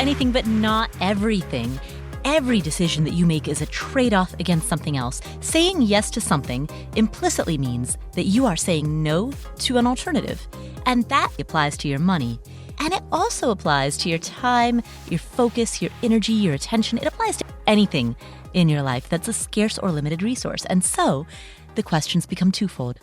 anything, but not everything. Every decision that you make is a trade-off against something else. Saying yes to something implicitly means that you are saying no to an alternative. And that applies to your money. And it also applies to your time, your focus, your energy, your attention. It applies to anything in your life that's a scarce or limited resource. And so the questions become twofold.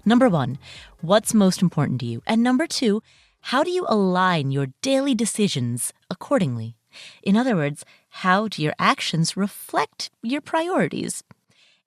Number one, what's most important to you? And number two, how do you align your daily decisions accordingly? In other words, how do your actions reflect your priorities?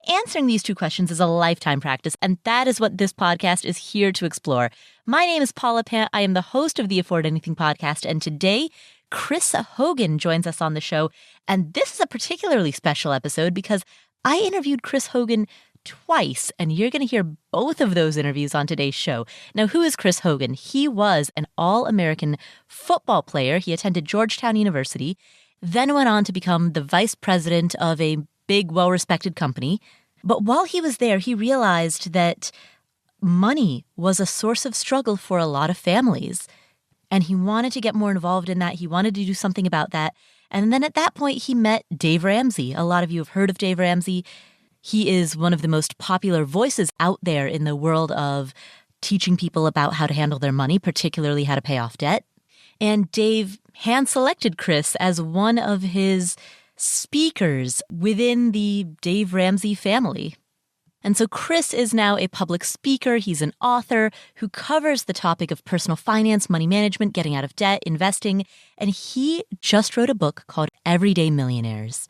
Answering these two questions is a lifetime practice, and that is what this podcast is here to explore. My name is Paula Pant. I am the host of the Afford Anything podcast, and today, Chris Hogan joins us on the show. And this is a particularly special episode because I interviewed Chris Hogan twice, and you're going to hear both of those interviews on today's show. Now, who is Chris Hogan? He was an All-American football player. He attended Georgetown University, then went on to become the vice president of a big, well-respected company. But while he was there, he realized that money was a source of struggle for a lot of families. And he wanted to get more involved in that. He wanted to do something about that. And then at that point, he met Dave Ramsey. A lot of you have heard of Dave Ramsey. He is one of the most popular voices out there in the world of teaching people about how to handle their money, particularly how to pay off debt. And Dave hand-selected Chris as one of his speakers within the Dave Ramsey family. And so Chris is now a public speaker. He's an author who covers the topic of personal finance, money management, getting out of debt, investing. And he just wrote a book called Everyday Millionaires.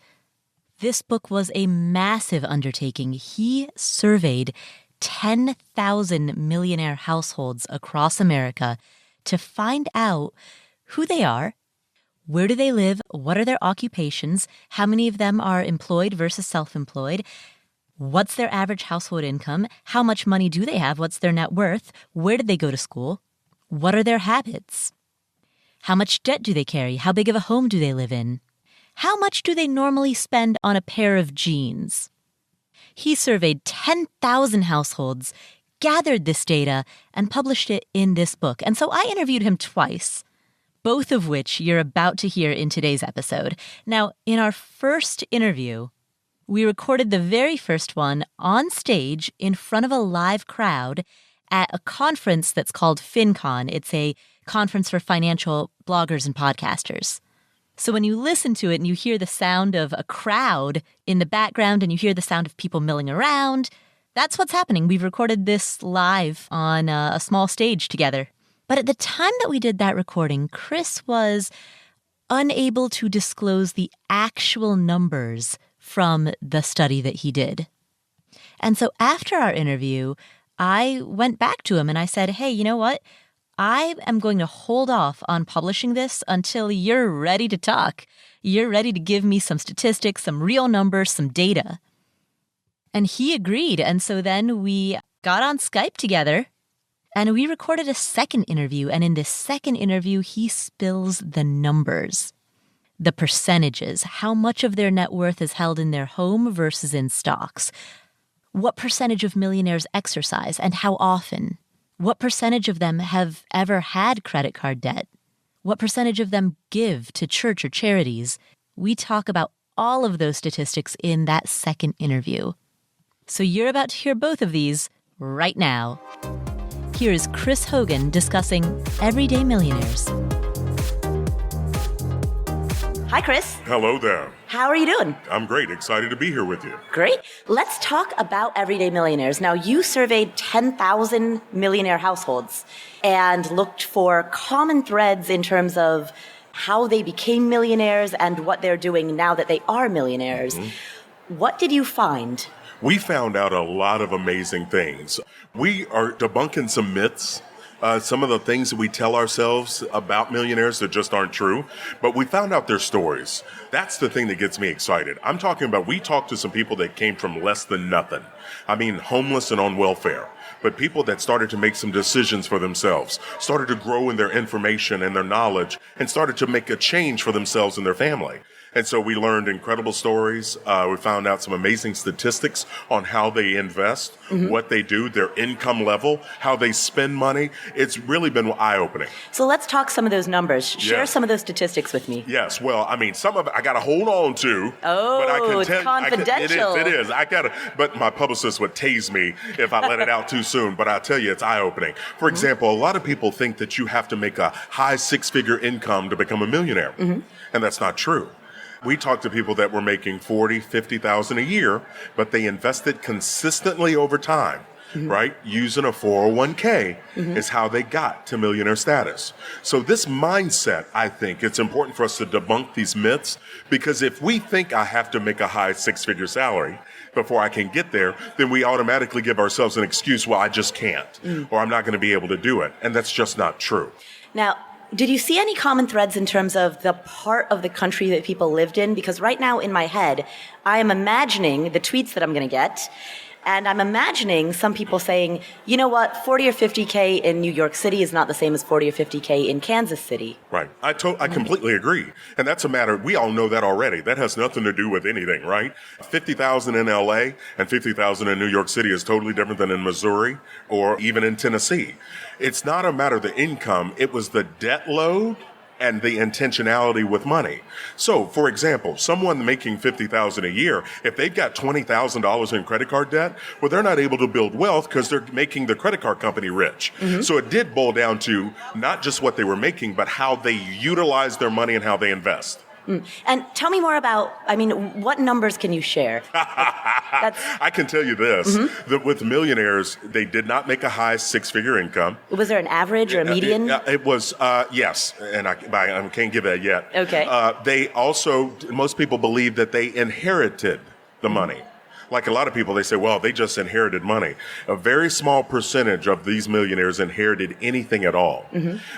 This book was a massive undertaking. He surveyed 10,000 millionaire households across America to find out who they are, where do they live, what are their occupations, how many of them are employed versus self-employed, what's their average household income, how much money do they have, what's their net worth, where did they go to school, what are their habits, how much debt do they carry, how big of a home do they live in, how much do they normally spend on a pair of jeans? He surveyed 10,000 households, gathered this data, and published it in this book. And so I interviewed him twice, both of which you're about to hear in today's episode. Now, in our first interview, we recorded the very first one on stage in front of a live crowd at a conference that's called FinCon. It's a conference for financial bloggers and podcasters. So when you listen to it and you hear the sound of a crowd in the background and you hear the sound of people milling around, that's what's happening. We've recorded this live on a small stage together. But at the time that we did that recording, Chris was unable to disclose the actual numbers from the study that he did. And so after our interview, I went back to him and I said, hey, you know what? I am going to hold off on publishing this until you're ready to talk. You're ready to give me some statistics, some real numbers, some data. And he agreed. And so then we got on Skype together and we recorded a second interview. And in this second interview, he spills the numbers, the percentages, how much of their net worth is held in their home versus in stocks, what percentage of millionaires exercise and how often. What percentage of them have ever had credit card debt? What percentage of them give to church or charities? We talk about all of those statistics in that second interview. So you're about to hear both of these right now. Here is Chris Hogan discussing Everyday Millionaires. Hi, Chris. Hello there. How are you doing? I'm great. Excited to be here with you. Great. Let's talk about Everyday Millionaires. Now, you surveyed 10,000 millionaire households and looked for common threads in terms of how they became millionaires and what they're doing now that they are millionaires. Mm-hmm. What did you find? We found out a lot of amazing things. We are debunking some myths. Some of the things that we tell ourselves about millionaires that just aren't true, but we found out their stories. That's the thing that gets me excited. I'm talking about, we talked to some people that came from less than nothing. I mean, homeless and on welfare, but people that started to make some decisions for themselves, started to grow in their information and their knowledge, and started to make a change for themselves and their family. And so we learned incredible stories. We found out some amazing statistics on how they invest, what they do, their income level, how they spend money. It's really been eye-opening. So let's talk some of those numbers. Share Yes. some of those statistics with me. Yes, well, I mean, some of it I got to hold on to. Oh, but I can it's tell, confidential. It is. But my publicist would tase me if I let it out too soon. But I'll tell you, it's eye-opening. For example, a lot of people think that you have to make a high six-figure income to become a millionaire. And that's not true. We talked to people that were making $40,000, $50,000 a year, but they invested consistently over time. Right? Using a 401k is how they got to millionaire status. So this mindset, I think it's important for us to debunk these myths, because if we think I have to make a high six-figure salary before I can get there, then we automatically give ourselves an excuse, well, I just can't, or I'm not going to be able to do it. And that's just not true. Now, did you see any common threads in terms of the part of the country that people lived in? Because right now in my head, I am imagining the tweets that I'm going to get. And I'm imagining some people saying, you know what, 40 or 50K in New York City is not the same as 40 or 50K in Kansas City. Right. I completely agree. And that's a matter, we all know that already. That has nothing to do with anything, right? 50,000 in LA and 50,000 in New York City is totally different than in Missouri or even in Tennessee. It's not a matter of the income. It was the debt load and the intentionality with money. So, for example, someone making $50,000 a year, if they've got $20,000 in credit card debt, well, they're not able to build wealth because they're making the credit card company rich. So it did boil down to not just what they were making, but how they utilize their money and how they invest. And tell me more about, what numbers can you share? I can tell you this, that with Millionaires, they did not make a high six-figure income. Was there an average or a median? It was, yes, and I can't give that yet. Okay. They also, most people believe that they inherited the money. Like a lot of people, they say, well, they just inherited money. A very small percentage of these millionaires inherited anything at all.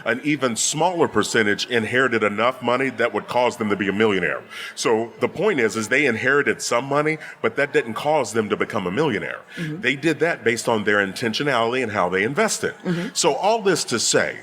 An even smaller percentage inherited enough money that would cause them to be a millionaire. So the point is they inherited some money, but that didn't cause them to become a millionaire. They did that based on their intentionality and how they invested. So all this to say,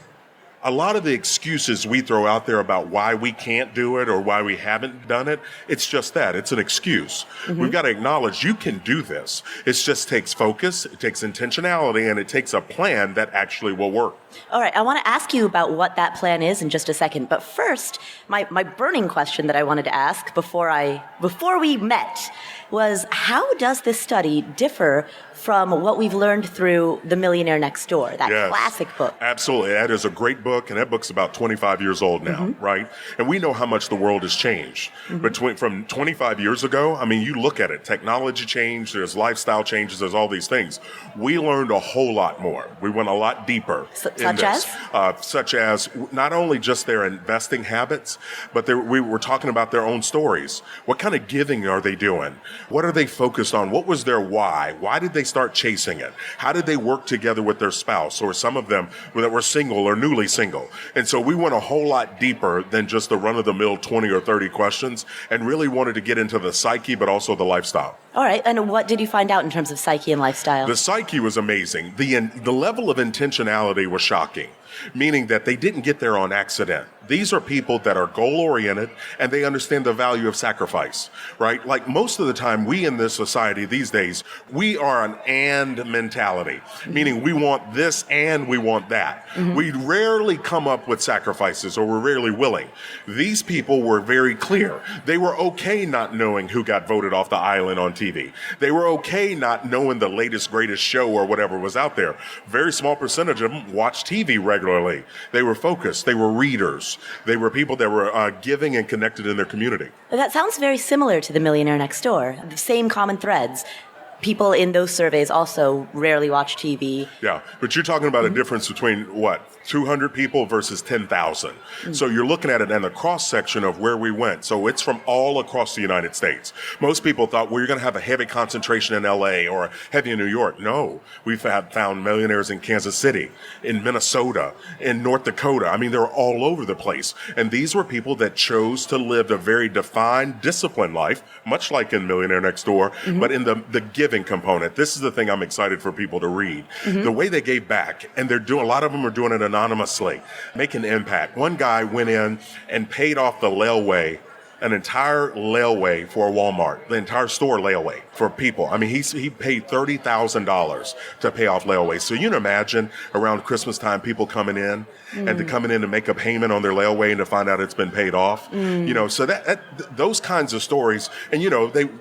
a lot of the excuses we throw out there about why we can't do it or why we haven't done it, it's just that. It's an excuse. We've got to acknowledge you can do this. It just takes focus, it takes intentionality, and it takes a plan that actually will work. All right, I want to ask you about what that plan is in just a second. But first, my burning question that I wanted to ask before we met was, how does this study differ from what we've learned through The Millionaire Next Door, that classic book? Absolutely. That is a great book, and that book's about 25 years old now, right? And we know how much the world has changed. From 25 years ago, you look at it, technology changed, there's lifestyle changes, there's all these things. We learned a whole lot more. We went a lot deeper. Such as not only just their investing habits, but we were talking about their own stories. What kind of giving are they doing? What are they focused on? What was their why? Why did they start chasing it? How did they work together with their spouse, or some of them that were single or newly single? And so we went a whole lot deeper than just the run-of-the-mill 20 or 30 questions, and really wanted to get into the psyche, but also the lifestyle. All right, and what did you find out in terms of psyche and lifestyle? The psyche was amazing. The level of intentionality was shocking, meaning that they didn't get there on accident. These are people that are goal-oriented, and they understand the value of sacrifice, right? Like most of the time, we in this society these days, we are an and mentality, meaning we want this and we want that. We rarely come up with sacrifices, or we're rarely willing. These people were very clear. They were okay not knowing who got voted off the island on TV. They were okay not knowing the latest, greatest show or whatever was out there. Very small percentage of them watched TV regularly. They were focused. They were readers. They were people that were giving and connected in their community. That sounds very similar to The Millionaire Next Door. The same common threads. People in those surveys also rarely watch TV. Yeah, but you're talking about a difference between, 200 people versus 10,000. So you're looking at it in the cross-section of where we went. So it's from all across the United States. Most people thought, you're going to have a heavy concentration in LA or heavy in New York. No, we've found millionaires in Kansas City, in Minnesota, in North Dakota. They're all over the place. And these were people that chose to live a very defined, disciplined life, much like in Millionaire Next Door, but in the giving component. This is the thing I'm excited for people to read. The way they gave back, and a lot of them are doing it anonymously, making an impact. One guy went in and paid off the railway an entire layaway for a Walmart, the entire store layaway for people. I mean, he paid $30,000 to pay off layaway. So you can imagine around Christmas time, people coming in and to coming in to make a payment on their layaway and to find out it's been paid off. So those kinds of stories, and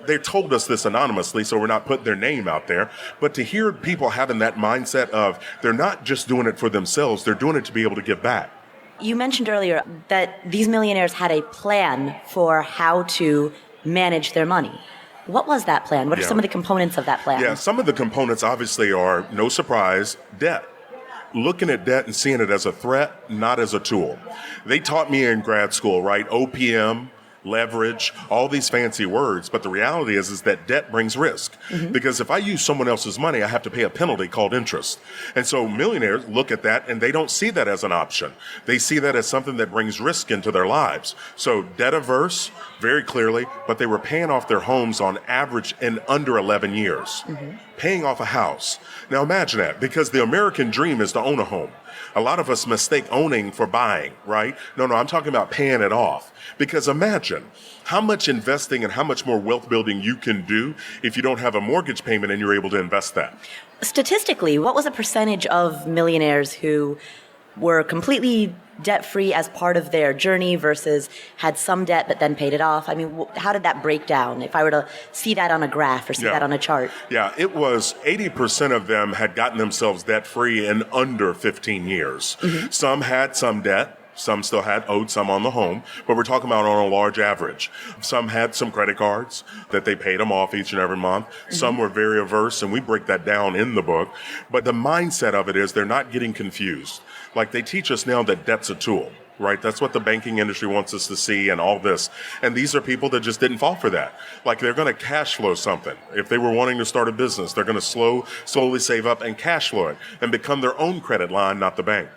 they told us this anonymously, so we're not putting their name out there, but to hear people having that mindset of they're not just doing it for themselves, they're doing it to be able to give back. You mentioned earlier that these millionaires had a plan for how to manage their money. What was that plan? What are some of the components of that plan? Yeah, some of the components obviously are, no surprise, debt. Looking at debt and seeing it as a threat, not as a tool. They taught me in grad school, right? OPM, leverage, all these fancy words. But the reality is that debt brings risk. Because if I use someone else's money, I have to pay a penalty called interest. And so millionaires look at that and they don't see that as an option. They see that as something that brings risk into their lives. So debt averse, very clearly, but they were paying off their homes on average in under 11 years. Paying off a house. Now imagine that, because the American dream is to own a home. A lot of us mistake owning for buying, right? No, I'm talking about paying it off. Because imagine how much investing and how much more wealth building you can do if you don't have a mortgage payment and you're able to invest that. Statistically, what was a percentage of millionaires who were completely debt-free as part of their journey versus had some debt but then paid it off? I mean, how did that break down? If I were to see that on a graph or see that on a chart. Yeah, it was 80% of them had gotten themselves debt-free in under 15 years. Some had some debt. Some still owed some on the home, but we're talking about on a large average. Some had some credit cards that they paid them off each and every month. Some were very averse, and we break that down in the book. But the mindset of it is they're not getting confused. Like they teach us now that debt's a tool, right? That's what the banking industry wants us to see and all this. And these are people that just didn't fall for that. Like they're going to cash flow something. If they were wanting to start a business, they're going to slowly save up and cash flow it and become their own credit line, not the bank.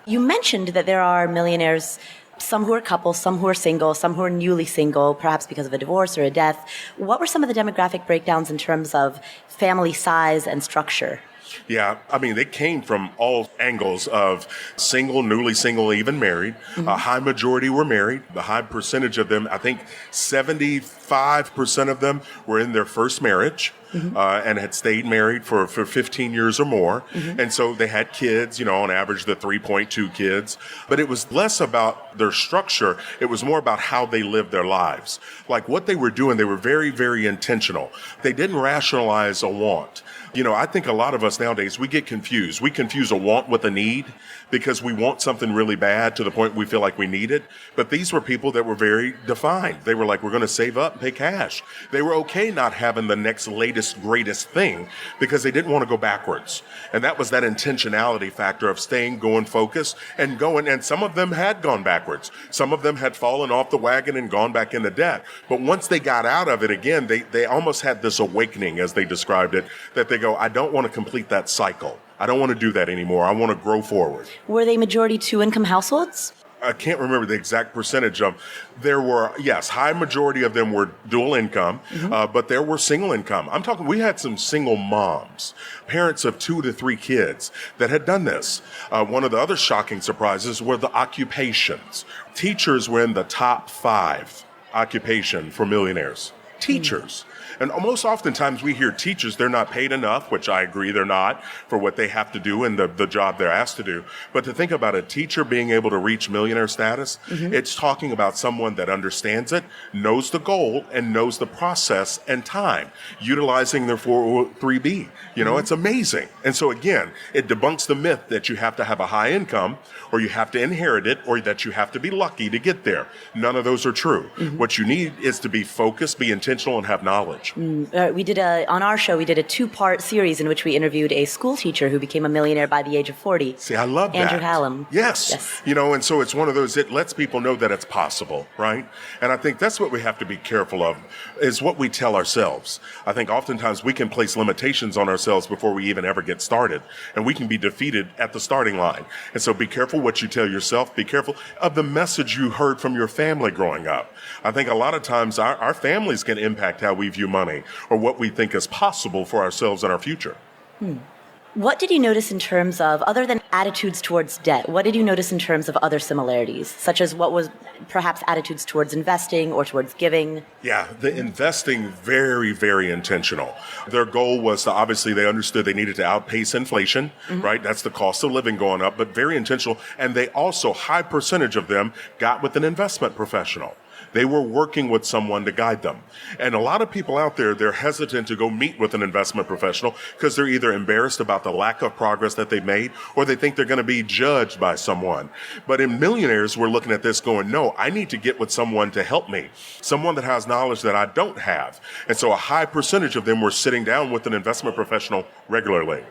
You mentioned that there are millionaires, some who are couples, some who are single, some who are newly single, perhaps because of a divorce or a death. What were some of the demographic breakdowns in terms of family size and structure? Yeah, I mean, they came from all angles of single, newly single, even married. A high majority were married. The high percentage of them, I think 75% of them were in their first marriage. And had stayed married for 15 years or more. And so they had kids, on average, the 3.2 kids. But it was less about their structure. It was more about how they lived their lives. Like what they were doing, they were very, very intentional. They didn't rationalize a want. I think a lot of us nowadays, we get confused. We confuse a want with a need because we want something really bad to the point we feel like we need it. But these were people that were very defined. They were like, we're going to save up and pay cash. They were okay not having the next latest, greatest thing because they didn't want to go backwards. And that was that intentionality factor of staying, going focused and going. And some of them had gone backwards. Some of them had fallen off the wagon and gone back into debt. But once they got out of it again, they almost had this awakening, as they described it, that they go, I don't want to complete that cycle. I don't want to do that anymore. I want to grow forward. Were they majority two-income households? I can't remember the exact percentage of. There were, yes, high majority of them were dual income, but there were single income. I'm talking, we had some single moms, parents of 2 to 3 kids that had done this. One of the other shocking surprises were the occupations. Teachers were in the top 5 occupation for millionaires. Teachers. And most oftentimes we hear teachers, they're not paid enough, which I agree they're not for what they have to do and the job they're asked to do. But to think about a teacher being able to reach millionaire status, it's talking about someone that understands it, knows the goal, and knows the process and time, utilizing their 403B. It's amazing. And so again, it debunks the myth that you have to have a high income or you have to inherit it or that you have to be lucky to get there. None of those are true. What you need is to be focused, be intentional, and have knowledge. We did on our show, we did a 2-part series in which we interviewed a school teacher who became a millionaire by the age of 40. See, I love that. Andrew Hallam. Yes. And so it's one of those, it lets people know that it's possible, right? And I think that's what we have to be careful of, is what we tell ourselves. I think oftentimes we can place limitations on ourselves before we even ever get started, and we can be defeated at the starting line. And so be careful what you tell yourself. Be careful of the message you heard from your family growing up. I think a lot of times our families can impact how we view money or what we think is possible for ourselves and our future. What did you notice in terms of, other than attitudes towards debt, what did you notice in terms of other similarities, such as what was perhaps attitudes towards investing or towards giving? Yeah, the investing, very, very intentional. Their goal was to, obviously, they understood they needed to outpace inflation, right? That's the cost of living going up, but very intentional. And they also, high percentage of them got with an investment professional. They were working with someone to guide them. And a lot of people out there, they're hesitant to go meet with an investment professional because they're either embarrassed about the lack of progress that they've made or they think they're going to be judged by someone. But in Millionaires, we're looking at this going, no, I need to get with someone to help me, someone that has knowledge that I don't have. And so a high percentage of them were sitting down with an investment professional regularly.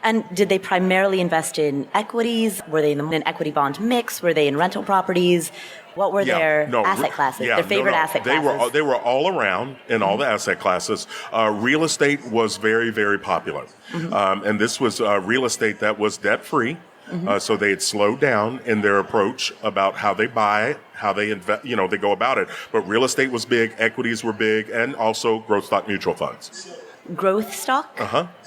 And did they primarily invest in equities? Were they in an equity bond mix? Were they in rental properties? What were their asset classes, their favorite asset classes? They were all around in all the asset classes. Real estate was very, very popular. And this was real estate that was debt-free. So they had slowed down in their approach about how they buy, how they invest, they go about it. But real estate was big, equities were big, and also growth stock mutual funds. Growth stock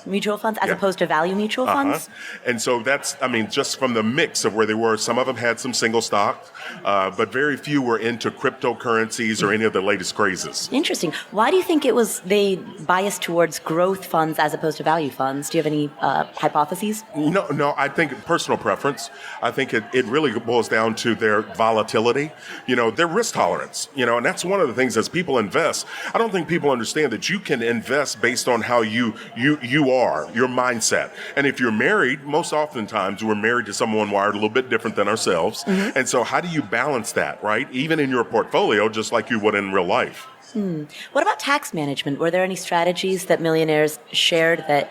mutual funds as opposed to value mutual funds? And so that's, just from the mix of where they were, some of them had some single stocks, but very few were into cryptocurrencies or any of the latest crazes. Interesting. Why do you think they biased towards growth funds as opposed to value funds? Do you have any hypotheses? No, I think personal preference. I think it really boils down to their volatility, their risk tolerance, and that's one of the things as people invest. I don't think people understand that you can invest based on how you are, your mindset. And if you're married, most oftentimes we're married to someone wired a little bit different than ourselves. And so how do you balance that, right? Even in your portfolio, just like you would in real life. What about tax management? Were there any strategies that Millionaires shared that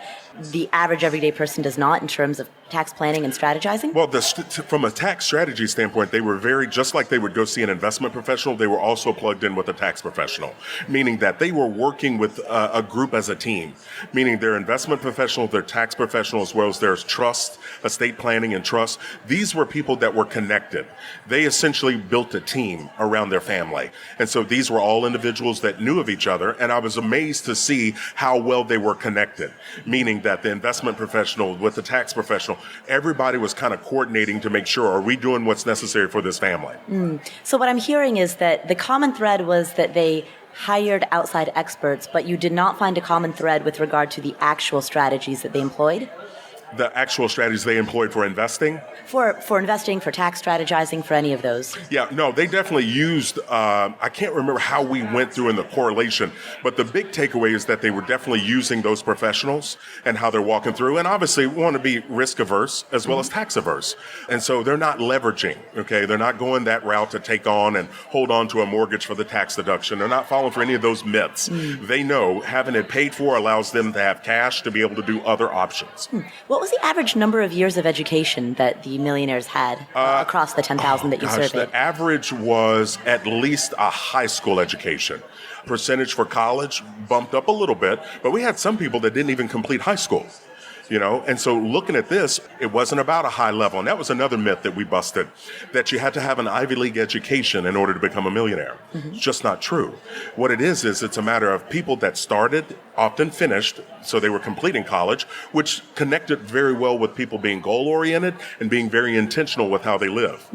the average everyday person does not in terms of tax planning and strategizing? Well, from a tax strategy standpoint, they were very, just like they would go see an investment professional, they were also plugged in with a tax professional, meaning that they were working with a group as a team, meaning their investment professional, their tax professional, as well as their trust, estate planning and trust. These were people that were connected. They essentially built a team around their family. And so these were all individuals that knew of each other. And I was amazed to see how well they were connected, meaning that the investment professional with the tax professional, everybody was kind of coordinating to make sure, are we doing what's necessary for this family? So what I'm hearing is that the common thread was that they hired outside experts, but you did not find a common thread with regard to the actual strategies that they employed? The actual strategies they employed for investing? For investing, for tax strategizing, for any of those? Yeah, no, they definitely used, I can't remember how we went through in the correlation, but the big takeaway is that they were definitely using those professionals and how they're walking through. And obviously we want to be risk averse as well as tax averse. And so they're not leveraging, okay? They're not going that route to take on and hold on to a mortgage for the tax deduction. They're not falling for any of those myths. They know having it paid for allows them to have cash to be able to do other options. What was the average number of years of education that the Millionaires had across the 10,000 that you surveyed? The average was at least a high school education. Percentage for college bumped up a little bit, but we had some people that didn't even complete high school. And so looking at this, it wasn't about a high level. And that was another myth that we busted, that you had to have an Ivy League education in order to become a millionaire. It's just not true. What it is it's a matter of people that started, often finished, so they were completing college, which connected very well with people being goal-oriented and being very intentional with how they live.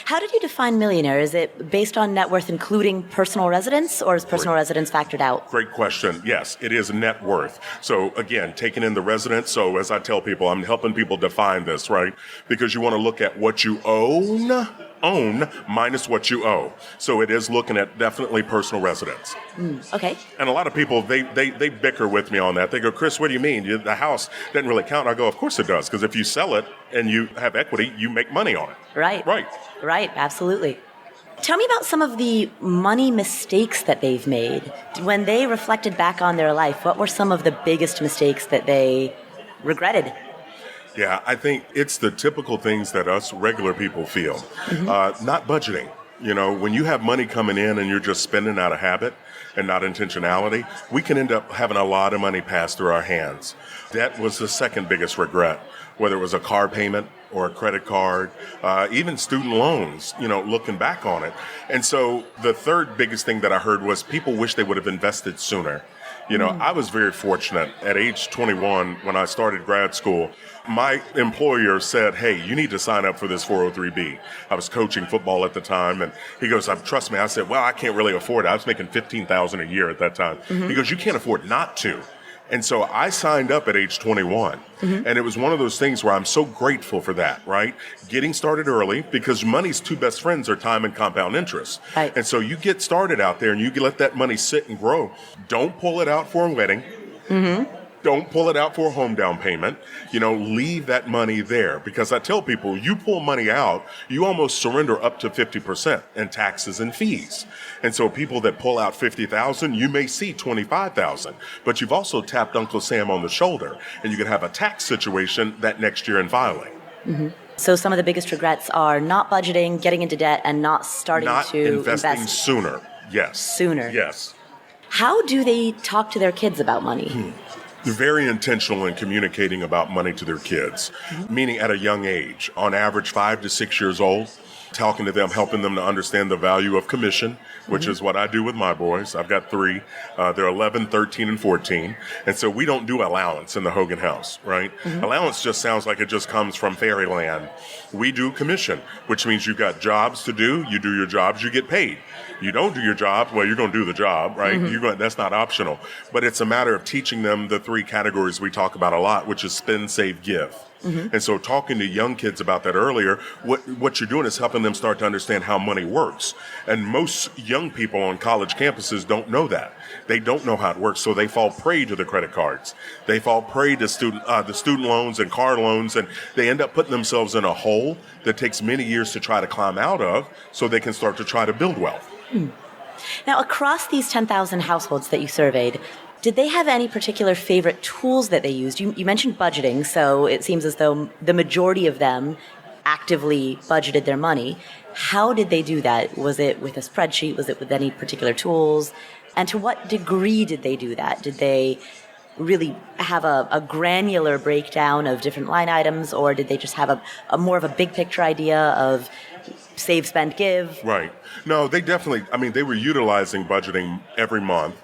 How did you define millionaire? Is it based on net worth including personal residence, or is personal residence factored out? Great question. Yes, it is net worth. So again, taking in the residence. So as I tell people, I'm helping people define this, right? Because you want to look at what you own minus what you owe. So it is looking at definitely personal residence. Okay. And a lot of people, they bicker with me on that. They go, Chris, what do you mean? The house doesn't really count. I go, of course it does. Because if you sell it and you have equity, you make money on it. Right. Absolutely. Tell me about some of the money mistakes that they've made. When they reflected back on their life, what were some of the biggest mistakes that they regretted? Yeah, I think it's the typical things that us regular people feel. Not budgeting. When you have money coming in and you're just spending out of habit and not intentionality, we can end up having a lot of money pass through our hands. That was the second biggest regret, whether it was a car payment or a credit card, even student loans, looking back on it. And so the third biggest thing that I heard was people wish they would have invested sooner. I was very fortunate. At age 21, when I started grad school, my employer said, hey, you need to sign up for this 403B. I was coaching football at the time, and he goes, trust me. I said, well, I can't really afford it. I was making $15,000 a year at that time. He goes, you can't afford not to. And so I signed up at age 21, and it was one of those things where I'm so grateful for that, right? Getting started early, because money's two best friends are time and compound interest. Right. And so you get started out there and you let that money sit and grow. Don't pull it out for a wedding. Don't pull it out for a home down payment. Leave that money there, because I tell people, you pull money out, you almost surrender up to 50% in taxes and fees. And so people that pull out $50,000, you may see $25,000, but you've also tapped Uncle Sam on the shoulder, and you can have a tax situation that next year in filing. So some of the biggest regrets are not budgeting, getting into debt, and not starting to investing invest sooner. Yes. Sooner. Yes. How do they talk to their kids about money? They're very intentional in communicating about money to their kids, meaning at a young age, on average 5 to 6 years old, talking to them, helping them to understand the value of commission, which is what I do with my boys. I've got 3. They're 11, 13, and 14. And so we don't do allowance in the Hogan house, right? Allowance just sounds like it just comes from fairyland. We do commission, which means you've got jobs to do. You do your jobs, you get paid. You don't do your job, well, you're going to do the job, right? That's not optional. But it's a matter of teaching them the 3 categories we talk about a lot, which is spend, save, give. And so talking to young kids about that earlier, what you're doing is helping them start to understand how money works. And most young people on college campuses don't know that. They don't know how it works, so they fall prey to the credit cards. They fall prey to the student loans and car loans, and they end up putting themselves in a hole that takes many years to try to climb out of, so they can start to try to build wealth. Now, across these 10,000 households that you surveyed, did they have any particular favorite tools that they used? You mentioned budgeting, so it seems as though the majority of them actively budgeted their money. How did they do that? Was it with a spreadsheet? Was it with any particular tools? And to what degree did they do that? Did they really have a granular breakdown of different line items, or did they just have a more of a big picture idea of save, spend, give? Right. No, they definitely, they were utilizing budgeting every month.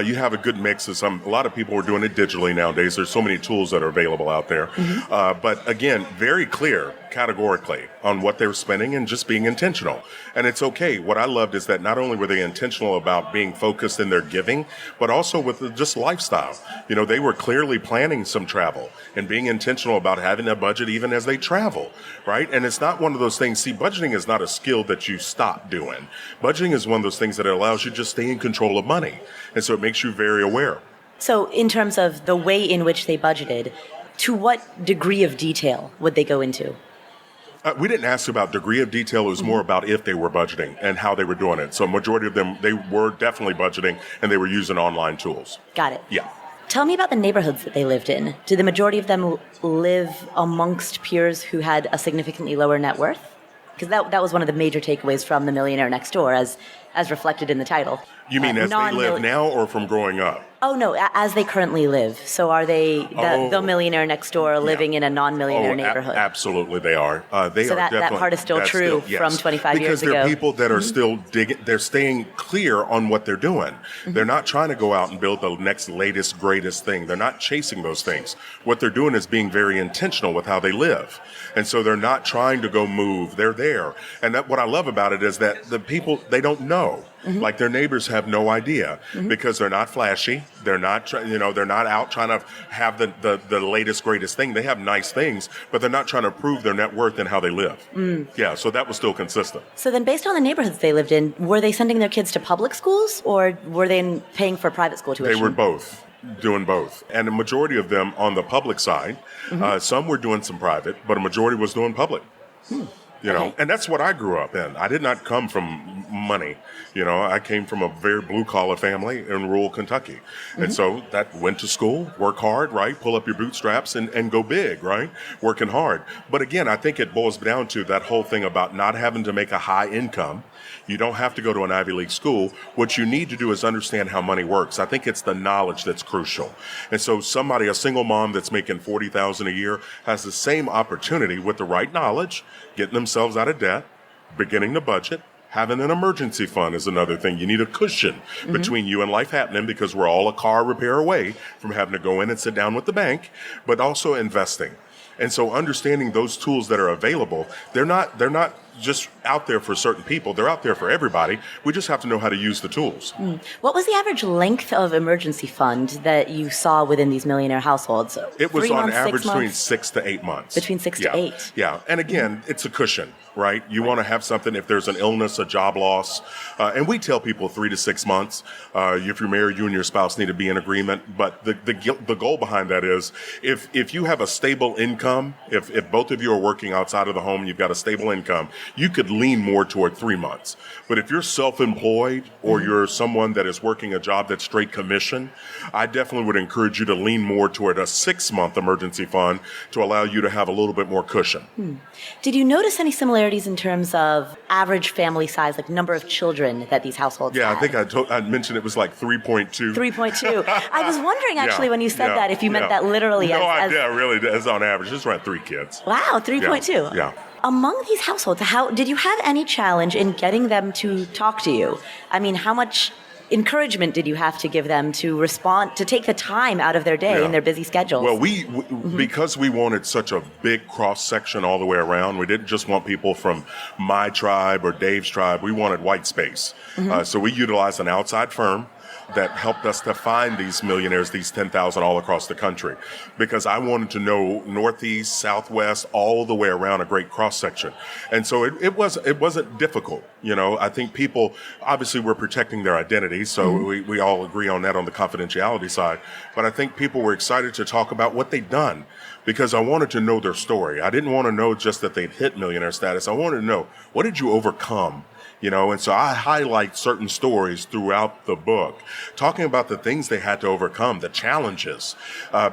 You have a good mix of a lot of people are doing it digitally nowadays. There's so many tools that are available out there. But again, very clear categorically on what they were spending and just being intentional. And it's okay. What I loved is that not only were they intentional about being focused in their giving, but also with just lifestyle. They were clearly planning some travel and being intentional about having a budget even as they travel, right? And it's not one of those things. See, budgeting is not a skill that you stop doing. Budgeting is one of those things that allows you to just stay in control of money. And so it makes you very aware. So in terms of the way in which they budgeted, to what degree of detail would they go into? We didn't ask about degree of detail. It was more about if they were budgeting and how they were doing it. So majority of them, they were definitely budgeting, and they were using online tools. Got it. Yeah. Tell me about the neighborhoods that they lived in. Did the majority of them live amongst peers who had a significantly lower net worth? Because that was one of the major takeaways from the Millionaire Next Door, as reflected in the title. You mean as they live now or from growing up? Oh, no, as they currently live. So are they the Millionaire Next Door living in a non-millionaire neighborhood? Absolutely they are. That part is still true from 25 years ago. Because they're people that are still they're staying clear on what they're doing. They're not trying to go out and build the next latest, greatest thing. They're not chasing those things. What they're doing is being very intentional with how they live. And so they're not trying to go move. They're there. And what I love about it is that the people, they don't know. Like their neighbors have no idea because they're not flashy. They're not, they're not out trying to have the latest, greatest thing. They have nice things, but they're not trying to prove their net worth and how they live. Yeah, so that was still consistent. So then based on the neighborhoods they lived in, were they sending their kids to public schools or were they paying for private school tuition? They were both. Doing both. And the majority of them on the public side, some were doing some private, but a majority was doing public. And that's what I grew up in. I did not come from money. I came from a very blue-collar family in rural Kentucky. And so that went to school, work hard, right? Pull up your bootstraps and go big, right? Working hard. But again, I think it boils down to that whole thing about not having to make a high income. You don't have to go to an Ivy League school. What you need to do is understand how money works. I think it's the knowledge that's crucial. And so a single mom that's making $40,000 a year has the same opportunity with the right knowledge, getting themselves out of debt, beginning to budget, Having an emergency fund is another thing. You need a cushion between you and life happening, because we're all a car repair away from having to go in and sit down with the bank, but also investing. And so understanding those tools that are available, they're not just out there for certain people. They're out there for everybody. We just have to know how to use the tools. What was the average length of emergency fund that you saw within these millionaire households? It was 3 on months, average 6 months? between 6 to 8 months. Between 6 to 8. Yeah. And again, it's a cushion, right? You want to have something if there's an illness, a job loss. And we tell people 3 to 6 months. If you're married, you and your spouse need to be in agreement. But the goal behind that is if you have a stable income, if both of you are working outside of the home and you've got a stable income, you could lean more toward 3 months. But if you're self-employed or you're someone that is working a job that's straight commission, I definitely would encourage you to lean more toward a 6-month emergency fund to allow you to have a little bit more cushion. Did you notice any similarities in terms of average family size, like number of children that these households Yeah, had? I think I mentioned it was like 3.2. 3.2. I was wondering actually when you said that if you meant that literally. No, I really, as on average, just around 3 kids. Wow, 3.2. Yeah. Among these households, how did you have any challenge in getting them to talk to you? I mean, how much encouragement did you have to give them to respond, to take the time out of their day in their busy schedules? Well, because we wanted such a big cross section all the way around, we didn't just want people from my tribe or Dave's tribe. We wanted white space. So we utilized an outside firm that helped us to find these millionaires, these 10,000 all across the country, because I wanted to know Northeast, Southwest, all the way around, a great cross section. And so it wasn't difficult. You know, I think people, obviously we're protecting their identity, so we all agree on that on the confidentiality side. But I think people were excited to talk about what they'd done, because I wanted to know their story. I didn't want to know just that they'd hit millionaire status. I wanted to know, what did you overcome? You know, and so I highlight certain stories throughout the book, talking about the things they had to overcome, the challenges,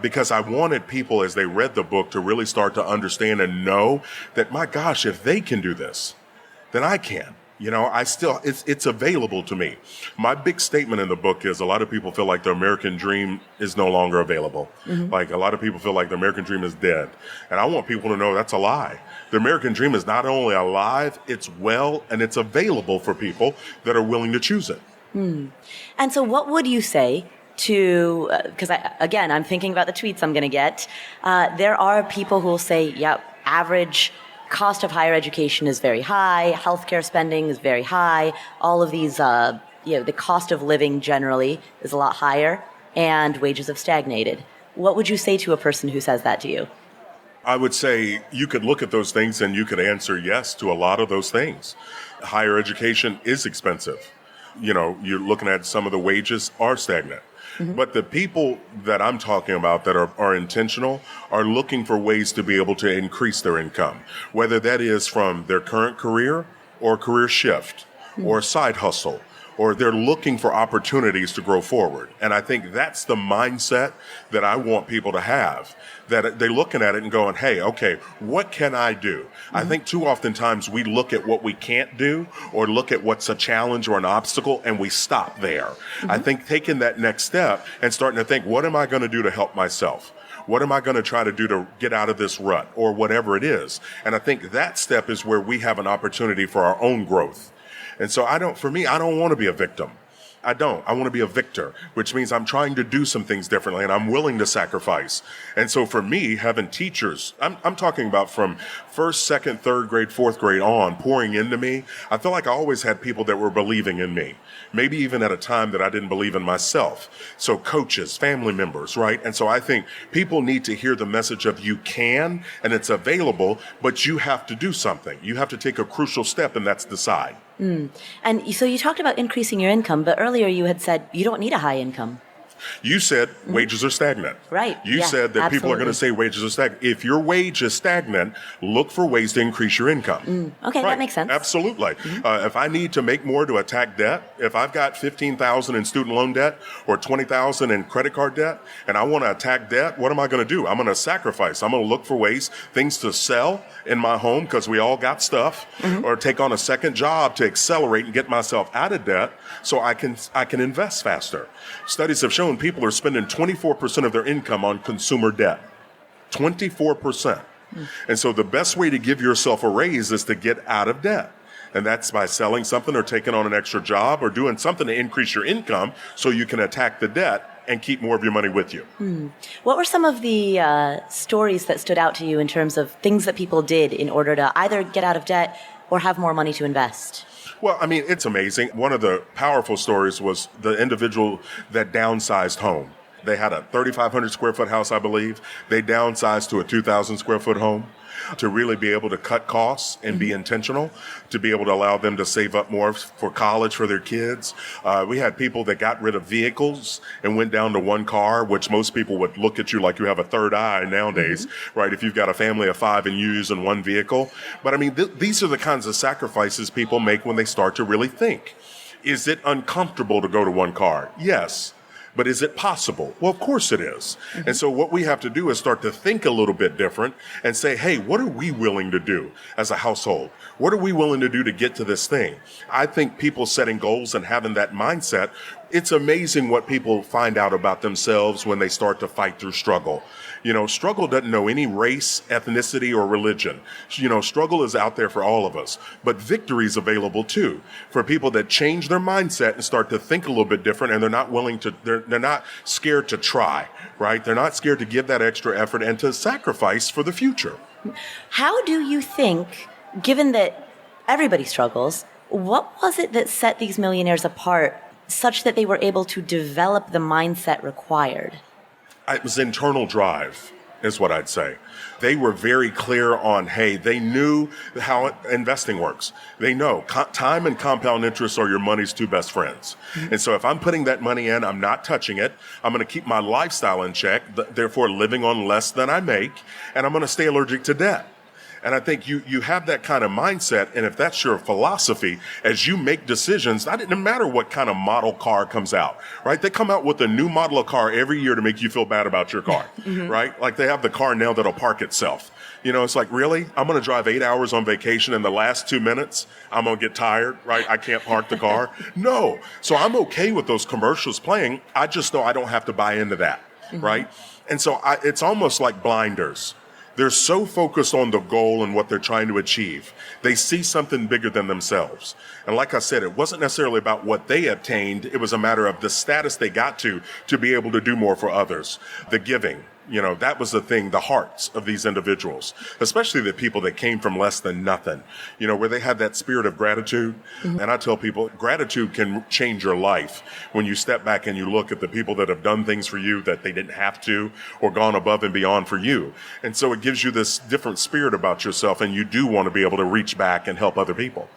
because I wanted people, as they read the book, to really start to understand and know that, my gosh, if they can do this, then I can. You know, it's available to me. My big statement in the book is a lot of people feel like the American dream is no longer available. Like a lot of people feel like the American dream is dead. And I want people to know that's a lie. The American dream is not only alive, it's well, and it's available for people that are willing to choose it. And so what would you say to, because again, I'm thinking about the tweets I'm going to get. There are people who will say, yep, average cost of higher education is very high, healthcare spending is very high, all of these, the cost of living generally is a lot higher, and wages have stagnated. What would you say to a person who says that to you? I would say you could look at those things and you could answer yes to a lot of those things. Higher education is expensive. You know, you're looking at some of the wages are stagnant. But the people that I'm talking about that are intentional are looking for ways to be able to increase their income, whether that is from their current career or career shift or side hustle, or they're looking for opportunities to grow forward. And I think that's the mindset that I want people to have, that they're looking at it and going, hey, okay, what can I do? I think too oftentimes we look at what we can't do or look at what's a challenge or an obstacle and we stop there. I think taking that next step and starting to think, what am I going to do to help myself? What am I going to try to do to get out of this rut or whatever it is? And I think that step is where we have an opportunity for our own growth. And so I don't want to be a victim. I want to be a victor, which means I'm trying to do some things differently and I'm willing to sacrifice. And so for me, having teachers, I'm talking about from first, second, third grade, fourth grade on, pouring into me. I feel like I always had people that were believing in me, maybe even at a time that I didn't believe in myself. So coaches, family members, right? And so I think people need to hear the message of you can, and it's available, but you have to do something. You have to take a crucial step, and that's decide. And so you talked about increasing your income, but earlier you had said you don't need a high income. You said wages are stagnant. Right. You said that people are going to say wages are stagnant. If your wage is stagnant, look for ways to increase your income. Okay, Right. that makes sense. Absolutely. If I need to make more to attack debt, if I've got $15,000 in student loan debt or $20,000 in credit card debt, and I want to attack debt, what am I going to do? I'm going to sacrifice. I'm going to look for ways, things to sell in my home because we all got stuff, or take on a second job to accelerate and get myself out of debt so I can invest faster. Studies have shown people are spending 24% of their income on consumer debt. 24%. And so the best way to give yourself a raise is to get out of debt. And that's by selling something or taking on an extra job or doing something to increase your income so you can attack the debt and keep more of your money with you. What were some of the stories that stood out to you in terms of things that people did in order to either get out of debt or have more money to invest? Well, I mean, it's amazing. One of the powerful stories was the individual that downsized home. They had a 3,500 square foot house, I believe. They downsized to a 2,000 square foot home to really be able to cut costs and be intentional, to be able to allow them to save up more for college for their kids. We had people that got rid of vehicles and went down to one car, which most people would look at you like you have a third eye nowadays, right? If you've got a family of 5 and you're using one vehicle. But I mean, these are the kinds of sacrifices people make when they start to really think. Is it uncomfortable to go to one car? Yes. But is it possible? Well, of course it is. And so what we have to do is start to think a little bit different and say, hey, what are we willing to do as a household? What are we willing to do to get to this thing? I think people setting goals and having that mindset, it's amazing what people find out about themselves when they start to fight through struggle. You know, struggle doesn't know any race, ethnicity, or religion. You know, struggle is out there for all of us, but victory is available too for people that change their mindset and start to think a little bit different, and they're not willing to, they're not scared to try, right? They're not scared to give that extra effort and to sacrifice for the future. How do you think, given that everybody struggles, what was it that set these millionaires apart such that they were able to develop the mindset required? It was internal drive, is what I'd say. They were very clear on, hey, they knew how investing works. They know time and compound interest are your money's two best friends. And so if I'm putting that money in, I'm not touching it. I'm going to keep my lifestyle in check, therefore living on less than I make, and I'm going to stay allergic to debt. And I think you have that kind of mindset, and if that's your philosophy, as you make decisions, it doesn't matter what kind of model car comes out, right? They come out with a new model of car every year to make you feel bad about your car, right? Like they have the car now that'll park itself. You know, it's like, really? I'm going to drive 8 hours on vacation, and the last 2 minutes, I'm going to get tired, right? I can't park the car. No. So I'm okay with those commercials playing. I just know I don't have to buy into that, right? And so it's almost like blinders. They're so focused on the goal and what they're trying to achieve. They see something bigger than themselves. And like I said, it wasn't necessarily about what they obtained. It was a matter of the status they got to be able to do more for others. The giving, you know, that was the thing, the hearts of these individuals, especially the people that came from less than nothing, you know, where they had that spirit of gratitude. And I tell people, gratitude can change your life when you step back and you look at the people that have done things for you that they didn't have to, or gone above and beyond for you. And so it gives you this different spirit about yourself, and you do want to be able to reach back and help other people.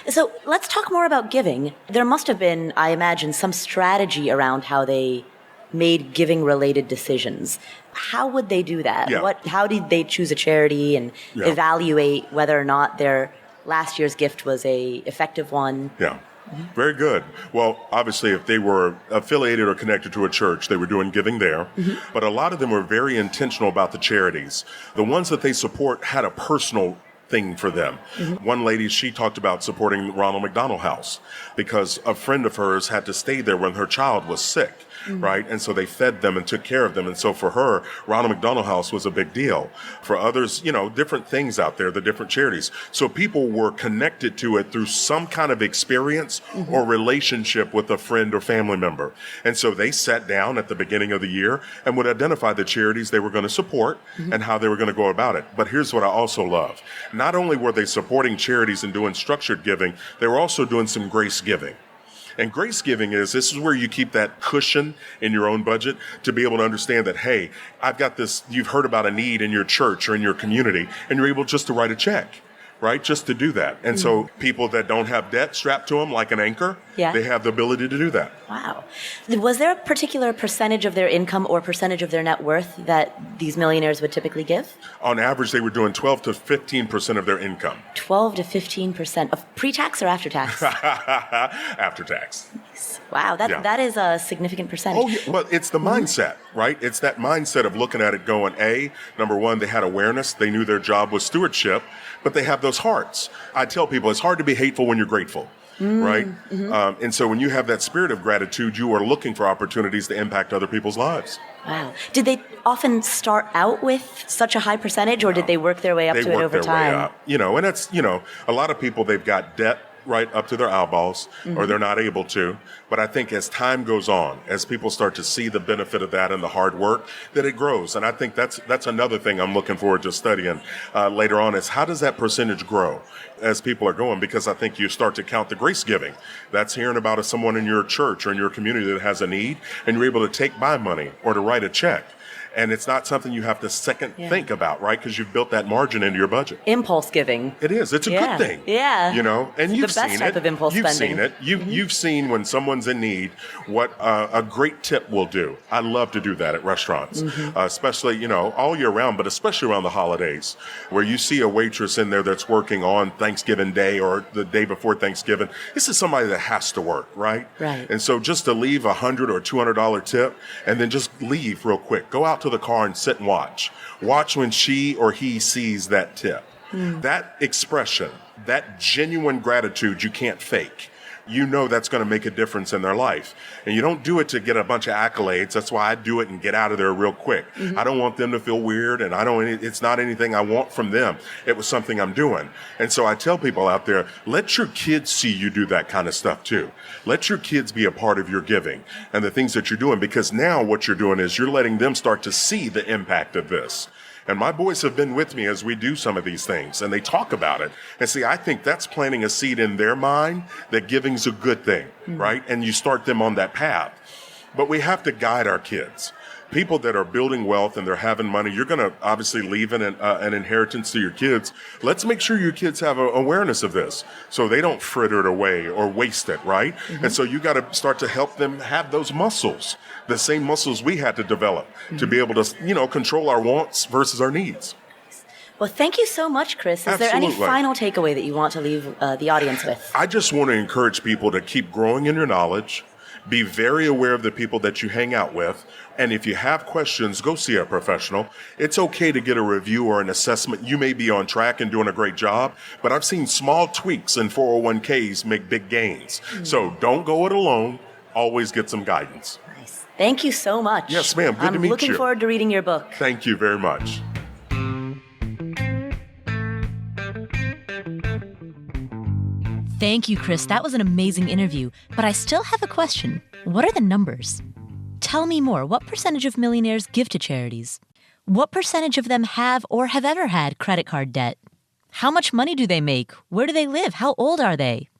So let's talk more about giving. There must have been, I imagine, some strategy around how they made giving-related decisions. How would they do that? Yeah. How did they choose a charity and evaluate whether or not their last year's gift was a effective one? Yeah. Very good. Well, obviously, if they were affiliated or connected to a church, they were doing giving there. But a lot of them were very intentional about the charities. The ones that they support had a personal thing for them. One lady, she talked about supporting Ronald McDonald House because a friend of hers had to stay there when her child was sick. Right? And so they fed them and took care of them. And so for her, Ronald McDonald House was a big deal. For others, you know, different things out there, the different charities. So people were connected to it through some kind of experience or relationship with a friend or family member. And so they sat down at the beginning of the year and would identify the charities they were going to support and how they were going to go about it. But here's what I also love. Not only were they supporting charities and doing structured giving, they were also doing some grace giving. And grace giving this is where you keep that cushion in your own budget to be able to understand that, hey, I've got this, you've heard about a need in your church or in your community, and you're able just to write a check, right? Just to do that. And so people that don't have debt strapped to them like an anchor, they have the ability to do that. Wow. Was there a particular percentage of their income or percentage of their net worth that these millionaires would typically give? On average, they were doing 12 to 15% of their income. 12 to 15% of pre-tax or after-tax? After tax. Wow, that is a significant percentage. Oh, yeah. Well, it's the mindset, right? It's that mindset of looking at it going, number one, they had awareness. They knew their job was stewardship, but they have those hearts. I tell people it's hard to be hateful when you're grateful. right? And so when you have that spirit of gratitude, you are looking for opportunities to impact other people's lives. Wow. Did they often start out with such a high percentage, or did they work their way up to it over time? Way up, and that's, a lot of people, they've got debt right up to their eyeballs, or they're not able to. But I think as time goes on, as people start to see the benefit of that and the hard work, that it grows. And I think that's another thing I'm looking forward to studying later on, is how does that percentage grow as people are going? Because I think you start to count the grace giving. That's hearing about someone in your church or in your community that has a need, and you're able to take by money or to write a check. And it's not something you have to think about, right? Because you've built that margin into your budget. Impulse giving. It is. It's a good thing. Yeah. And you've the best seen type it. of impulse you've spending. seen it. You've seen when someone's in need what a great tip will do. I love to do that at restaurants, especially, all year round, but especially around the holidays, where you see a waitress in there that's working on Thanksgiving Day or the day before Thanksgiving. This is somebody that has to work, right? Right. And so just to leave $100 or $200 tip and then just leave real quick, go out to the car and sit and watch when she or he sees that tip. That expression, that genuine gratitude, you can't fake. That's going to make a difference in their life. And you don't do it to get a bunch of accolades. That's why I do it and get out of there real quick. I don't want them to feel weird, and it's not anything I want from them. It was something I'm doing. And so I tell people out there, let your kids see you do that kind of stuff too. Let your kids be a part of your giving and the things that you're doing, because now what you're doing is you're letting them start to see the impact of this. And my boys have been with me as we do some of these things, and they talk about it. And see, I think that's planting a seed in their mind that giving's a good thing, right? And you start them on that path. But we have to guide our kids. People that are building wealth and they're having money, you're going to obviously leave an inheritance to your kids. Let's make sure your kids have awareness of this so they don't fritter it away or waste it, right? And so you got to start to help them have those muscles, the same muscles we had to develop to be able to, control our wants versus our needs. Well, thank you so much, Chris. Is there any final takeaway that you want to leave the audience with? I just want to encourage people to keep growing in your knowledge. Be very aware of the people that you hang out with. And if you have questions, go see a professional. It's okay to get a review or an assessment. You may be on track and doing a great job, but I've seen small tweaks in 401ks make big gains. So don't go it alone. Always get some guidance. Nice. Thank you so much. Yes, ma'am. Good to meet you. I'm looking forward to reading your book. Thank you very much. Thank you, Chris. That was an amazing interview. But I still have a question. What are the numbers? Tell me more. What percentage of millionaires give to charities? What percentage of them have or have ever had credit card debt? How much money do they make? Where do they live? How old are they?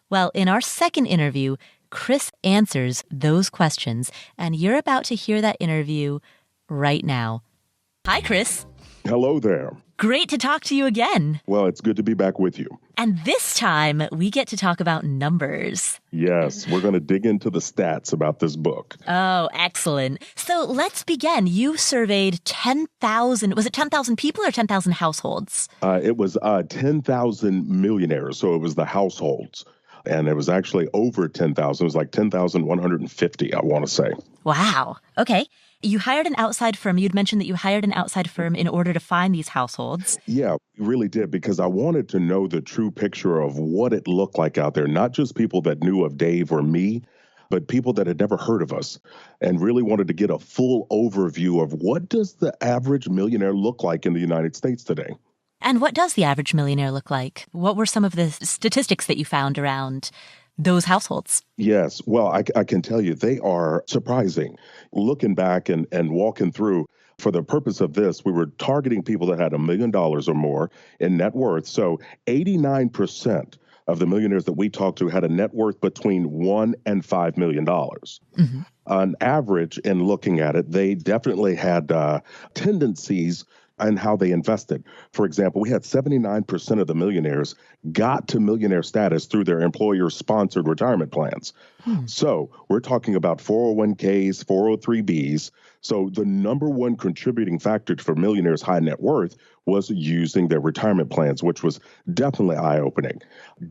Well, in our second interview, Chris answers those questions, and you're about to hear that interview right now. Hi, Chris. Hello there. Great to talk to you again. Well, it's good to be back with you. And this time, we get to talk about numbers. Yes, we're going to dig into the stats about this book. Oh, excellent. So let's begin. You surveyed 10,000, was it 10,000 people or 10,000 households? It was 10,000 millionaires, so it was the households. And it was actually over 10,000. It was like 10,150, I want to say. Wow. Okay. You hired an outside firm. You'd mentioned that you hired an outside firm in order to find these households. Yeah, we really did, because I wanted to know the true picture of what it looked like out there. Not just people that knew of Dave or me, but people that had never heard of us, and really wanted to get a full overview of what does the average millionaire look like in the United States today. And what does the average millionaire look like? What were some of the statistics that you found around those households? Yes. Well, I can tell you they are surprising. Looking back and walking through, for the purpose of this, we were targeting people that had $1 million or more in net worth. So 89% of the millionaires that we talked to had a net worth between $1 and $5 million. Mm-hmm. On average, in looking at it, they definitely had tendencies and how they invested. For example, we had 79% of the millionaires got to millionaire status through their employer-sponsored retirement plans. So we're talking about 401ks, 403bs. So the number one contributing factor for millionaires' high net worth was using their retirement plans, which was definitely eye-opening.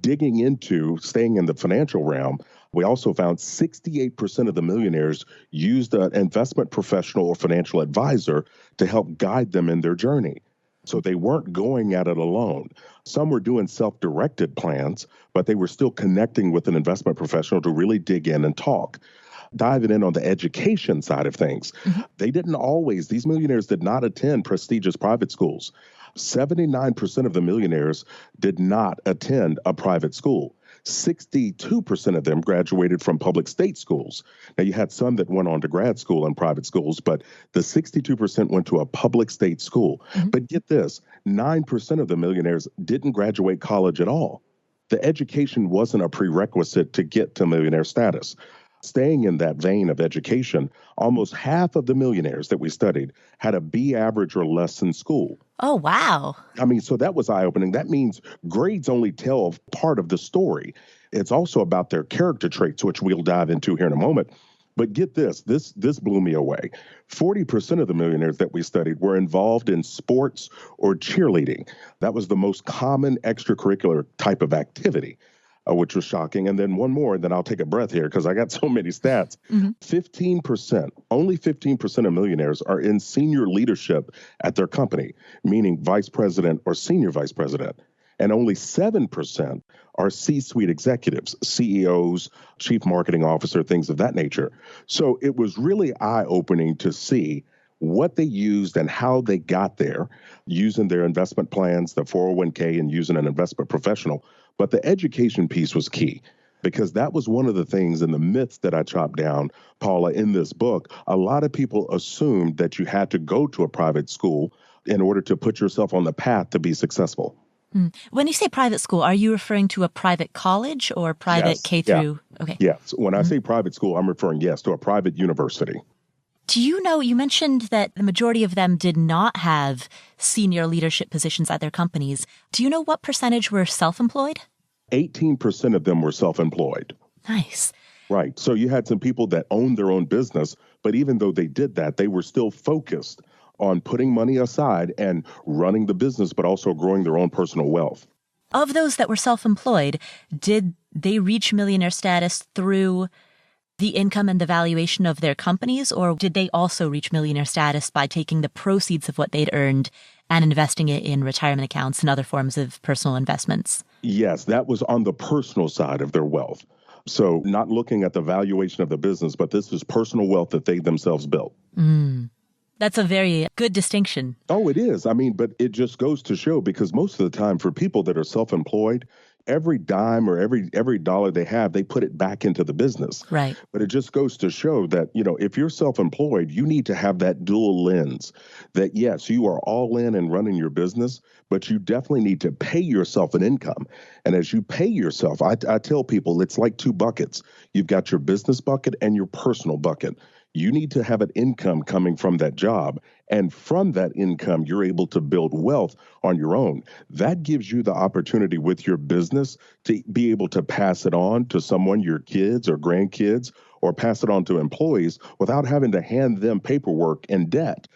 Digging into staying in the financial realm, we also found 68% of the millionaires used an investment professional or financial advisor to help guide them in their journey. So they weren't going at it alone. Some were doing self-directed plans, but they were still connecting with an investment professional to really dig in and talk. Diving in on the education side of things, these millionaires did not attend prestigious private schools. 79% of the millionaires did not attend a private school. 62% of them graduated from public state schools. Now, you had some that went on to grad school and private schools, but the 62% went to a public state school. But get this, 9% of the millionaires didn't graduate college at all. The education wasn't a prerequisite to get to millionaire status. Staying in that vein of education, almost half of the millionaires that we studied had a B average or less in school. Oh, wow. I mean, so that was eye-opening. That means grades only tell part of the story. It's also about their character traits, which we'll dive into here in a moment. But get this blew me away. 40% of the millionaires that we studied were involved in sports or cheerleading. That was the most common extracurricular type of activity, which was shocking. And then one more, and then I'll take a breath here because I got so many stats. 15%, only 15% of millionaires are in senior leadership at their company, meaning vice president or senior vice president. And only 7% are C-suite executives, CEOs, chief marketing officer, things of that nature. So it was really eye-opening to see what they used and how they got there using their investment plans, the 401k, and using an investment professional. But the education piece was key because that was one of the things in the myths that I chopped down, Paula, in this book. A lot of people assumed that you had to go to a private school in order to put yourself on the path to be successful. When you say private school, are you referring to a private college or private K through? Yeah. Okay. Yes. When I say private school, I'm referring, to a private university. Do you know, you mentioned that the majority of them did not have senior leadership positions at their companies. Do you know what percentage were self-employed? 18% of them were self-employed. Nice. Right. So you had some people that owned their own business, but even though they did that, they were still focused on putting money aside and running the business, but also growing their own personal wealth. Of those that were self-employed, did they reach millionaire status through the income and the valuation of their companies, or did they also reach millionaire status by taking the proceeds of what they'd earned and investing it in retirement accounts and other forms of personal investments? Yes, that was on the personal side of their wealth. So not looking at the valuation of the business, but this is personal wealth that they themselves built. That's a very good distinction. Oh, it is. I mean, but it just goes to show, because most of the time for people that are self-employed, every dime or every dollar they have, they put it back into the business. Right. But it just goes to show that, if you're self-employed, you need to have that dual lens that, yes, you are all in and running your business, but you definitely need to pay yourself an income. And as you pay yourself, I tell people it's like two buckets. You've got your business bucket and your personal bucket. You need to have an income coming from that job. And from that income, you're able to build wealth on your own. That gives you the opportunity with your business to be able to pass it on to someone, your kids or grandkids, or pass it on to employees without having to hand them paperwork and debt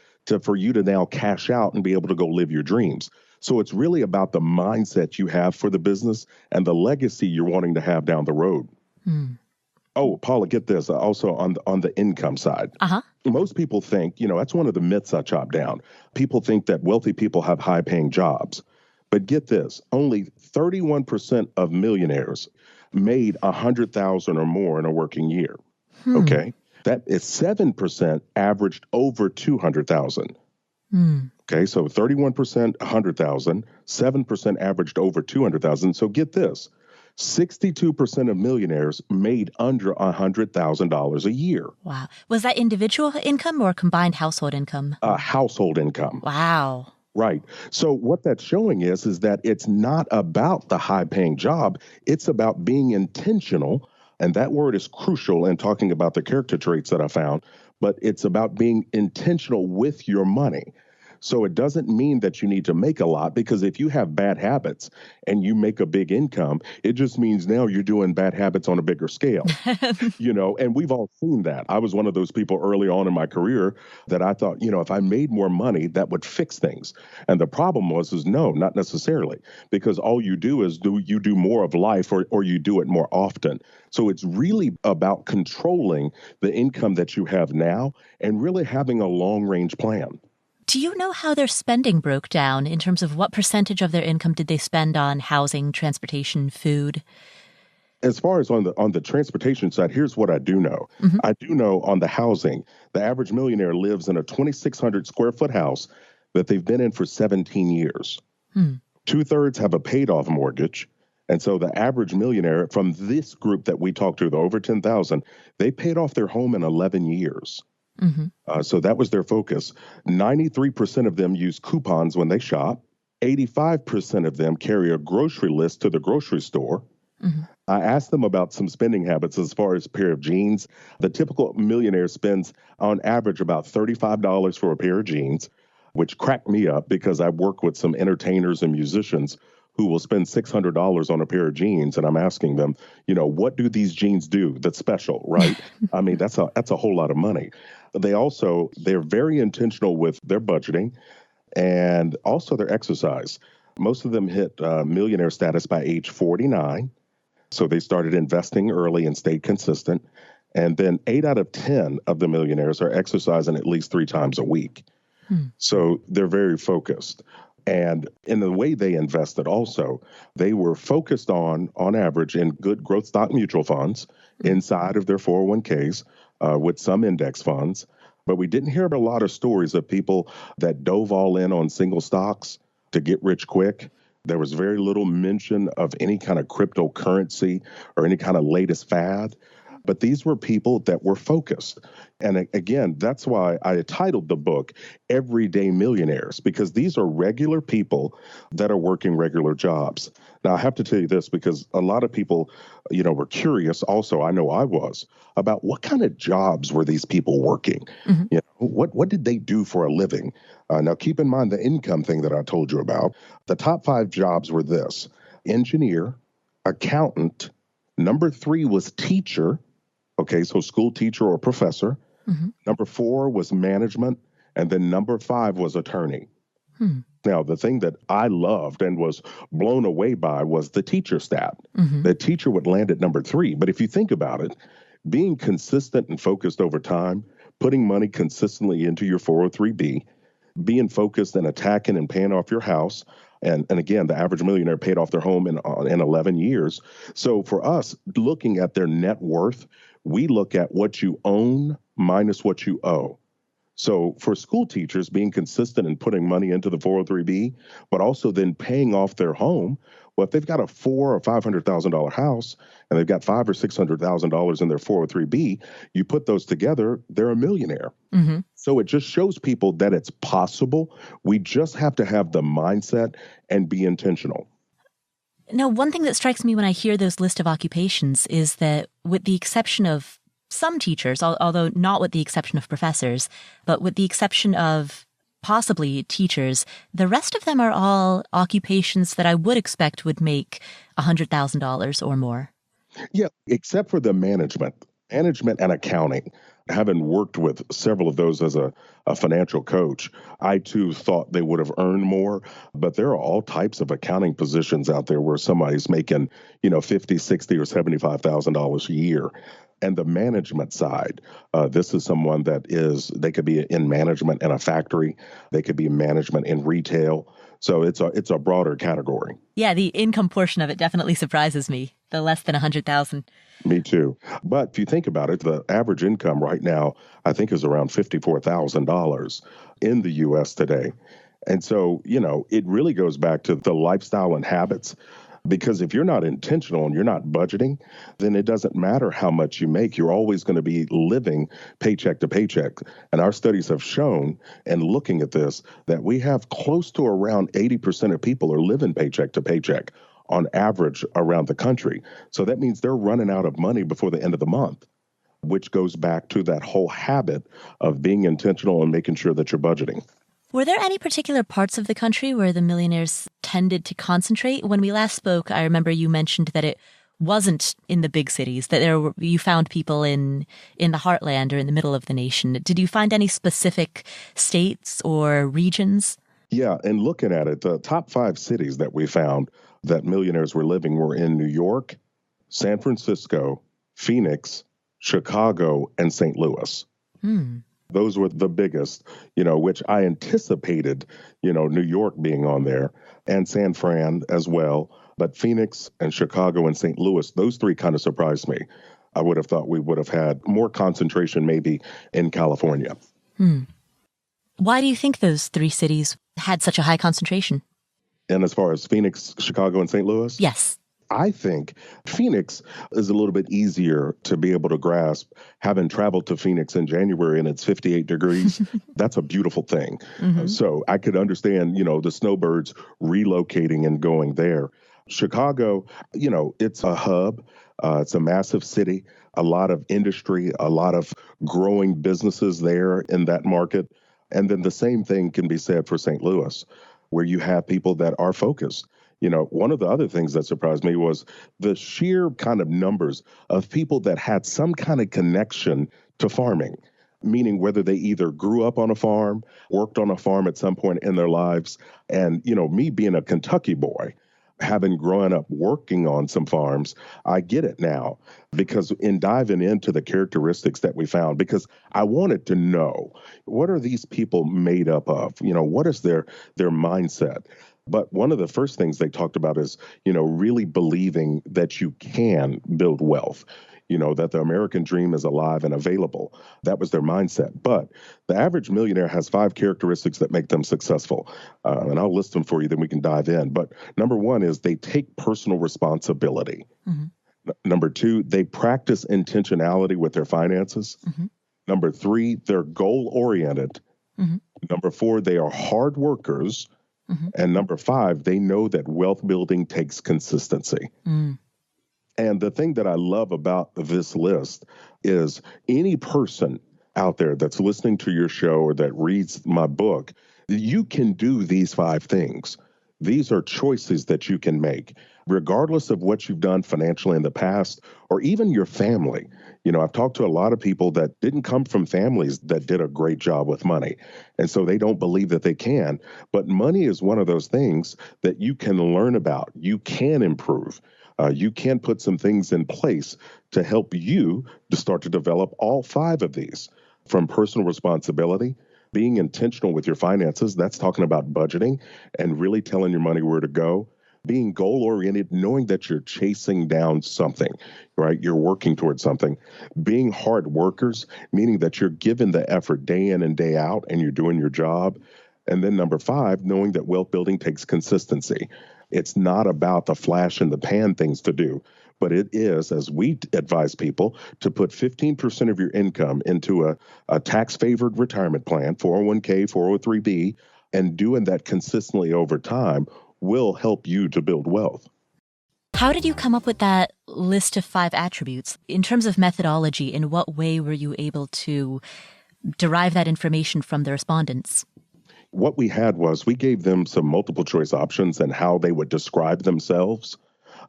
for you to now cash out and be able to go live your dreams. So it's really about the mindset you have for the business and the legacy you're wanting to have down the road. Oh, Paula, get this. Also on the income side. Most people think, that's one of the myths I chopped down. People think that wealthy people have high-paying jobs. But get this, only 31% of millionaires made $100,000 or more in a working year. Okay? That is 7% averaged over $200,000. Okay, so 31%, $100,000, 7% averaged over $200,000. So get this. 62% of millionaires made under $100,000 a year. Wow. Was that individual income or combined household income? Household income. Wow. Right. So what that's showing is that it's not about the high-paying job. It's about being intentional. And that word is crucial in talking about the character traits that I found. But it's about being intentional with your money. So it doesn't mean that you need to make a lot, because if you have bad habits and you make a big income, it just means now you're doing bad habits on a bigger scale, and we've all seen that. I was one of those people early on in my career that I thought, if I made more money, that would fix things. And the problem was no, not necessarily, because all you do is you do more of life or you do it more often. So it's really about controlling the income that you have now and really having a long range plan. Do you know how their spending broke down in terms of what percentage of their income did they spend on housing, transportation, food? As far as on the transportation side, here's what I do know. I do know on the housing, the average millionaire lives in a 2,600 square foot house that they've been in for 17 years. 2/3 have a paid off mortgage. And so the average millionaire from this group that we talked to, the over 10,000, they paid off their home in 11 years. So that was their focus. 93% of them use coupons when they shop. 85% of them carry a grocery list to the grocery store. I asked them about some spending habits as far as a pair of jeans. The typical millionaire spends on average about $35 for a pair of jeans, which cracked me up because I work with some entertainers and musicians who will spend $600 on a pair of jeans. And I'm asking them, what do these jeans do that's special, right? I mean, that's a whole lot of money. They're very intentional with their budgeting and also their exercise. Most of them hit millionaire status by age 49. So they started investing early and stayed consistent. And then 8 out of 10 of the millionaires are exercising at least 3 times a week. So they're very focused. And in the way they invested also, they were focused on average, in good growth stock mutual funds inside of their 401ks with some index funds. But we didn't hear a lot of stories of people that dove all in on single stocks to get rich quick. There was very little mention of any kind of cryptocurrency or any kind of latest fad. But these were people that were focused. And again, that's why I titled the book Everyday Millionaires, because these are regular people that are working regular jobs. Now, I have to tell you this because a lot of people, were curious. Also, I know I was about what kind of jobs were these people working? What did they do for a living? Now, keep in mind the income thing that I told you about. The top 5 jobs were this: engineer, accountant. Number 3 was teacher. Okay, so school teacher or professor. Number 4 was management. And then number 5 was attorney. Now, the thing that I loved and was blown away by was the teacher stat. The teacher would land at number 3. But if you think about it, being consistent and focused over time, putting money consistently into your 403B, being focused and attacking and paying off your house. And again, the average millionaire paid off their home in 11 years. So for us, looking at their net worth, we look at what you own minus what you owe. So for school teachers, being consistent and putting money into the 403B, but also then paying off their home. Well, if they've got a $400,000 or $500,000 house and they've got $500,000 or $600,000 in their 403B, you put those together, they're a millionaire. So it just shows people that it's possible. We just have to have the mindset and be intentional. Now, one thing that strikes me when I hear those list of occupations is that with the exception of some teachers, although not with the exception of professors, but with the exception of possibly teachers, the rest of them are all occupations that I would expect would make $100,000 or more. Yeah, except for the management and accounting. Having worked with several of those as a financial coach, I too thought they would have earned more, but there are all types of accounting positions out there where somebody's making, $50,000, $60,000 or $75,000 a year. And the management side, this is someone they could be in management in a factory, they could be in management in retail. So it's a broader category. Yeah, the income portion of it definitely surprises me, the less than 100,000. Me too. But if you think about it, the average income right now, I think, is around $54,000 in the U.S. today. And so, it really goes back to the lifestyle and habits. Because if you're not intentional and you're not budgeting, then it doesn't matter how much you make. You're always going to be living paycheck to paycheck. And our studies have shown, and looking at this, that we have close to around 80% of people are living paycheck to paycheck on average around the country. So that means they're running out of money before the end of the month, which goes back to that whole habit of being intentional and making sure that you're budgeting. Were there any particular parts of the country where the millionaires tended to concentrate? When we last spoke, I remember you mentioned that it wasn't in the big cities, that you found people in the heartland or in the middle of the nation. Did you find any specific states or regions? Yeah, and looking at it, the top 5 cities that we found that millionaires were living were in New York, San Francisco, Phoenix, Chicago, and St. Louis. Those were the biggest, which I anticipated, New York being on there and San Fran as well. But Phoenix and Chicago and St. Louis, those three kind of surprised me. I would have thought we would have had more concentration maybe in California. Why do you think those three cities had such a high concentration? And as far as Phoenix, Chicago, and St. Louis? Yes. I think Phoenix is a little bit easier to be able to grasp. Having traveled to Phoenix in January and it's 58 degrees, that's a beautiful thing. So I could understand, the snowbirds relocating and going there. Chicago, it's a hub. It's a massive city, a lot of industry, a lot of growing businesses there in that market. And then the same thing can be said for St. Louis, where you have people that are focused. One of the other things that surprised me was the sheer kind of numbers of people that had some kind of connection to farming, meaning whether they either grew up on a farm, worked on a farm at some point in their lives. And, me being a Kentucky boy, having grown up working on some farms, I get it now, because in diving into the characteristics that we found, because I wanted to know, what are these people made up of? What is their mindset? But one of the first things they talked about is, really believing that you can build wealth, that the American dream is alive and available. That was their mindset. But the average millionaire has 5 characteristics that make them successful. And I'll list them for you, then we can dive in. But number 1 is they take personal responsibility. Number 2, they practice intentionality with their finances. Number 3, they're goal-oriented. Number 4, they are hard workers. And number 5, they know that wealth building takes consistency. And the thing that I love about this list is any person out there that's listening to your show or that reads my book, you can do these 5 things. These are choices that you can make, regardless of what you've done financially in the past or even your family. I've talked to a lot of people that didn't come from families that did a great job with money. And so they don't believe that they can. But money is one of those things that you can learn about. You can improve. You can put some things in place to help you to start to develop all 5 of these, from personal responsibility, being intentional with your finances. That's talking about budgeting and really telling your money where to go. Being goal-oriented, knowing that you're chasing down something, right? You're working towards something. Being hard workers, meaning that you're giving the effort day in and day out and you're doing your job. And then number 5, knowing that wealth building takes consistency. It's not about the flash in the pan things to do, but it is, as we advise people, to put 15% of your income into a tax-favored retirement plan, 401k, 403b, and doing that consistently over time will help you to build wealth. How did you come up with that list of 5 attributes? In terms of methodology, in what way were you able to derive that information from the respondents? What we had was we gave them some multiple choice options and how they would describe themselves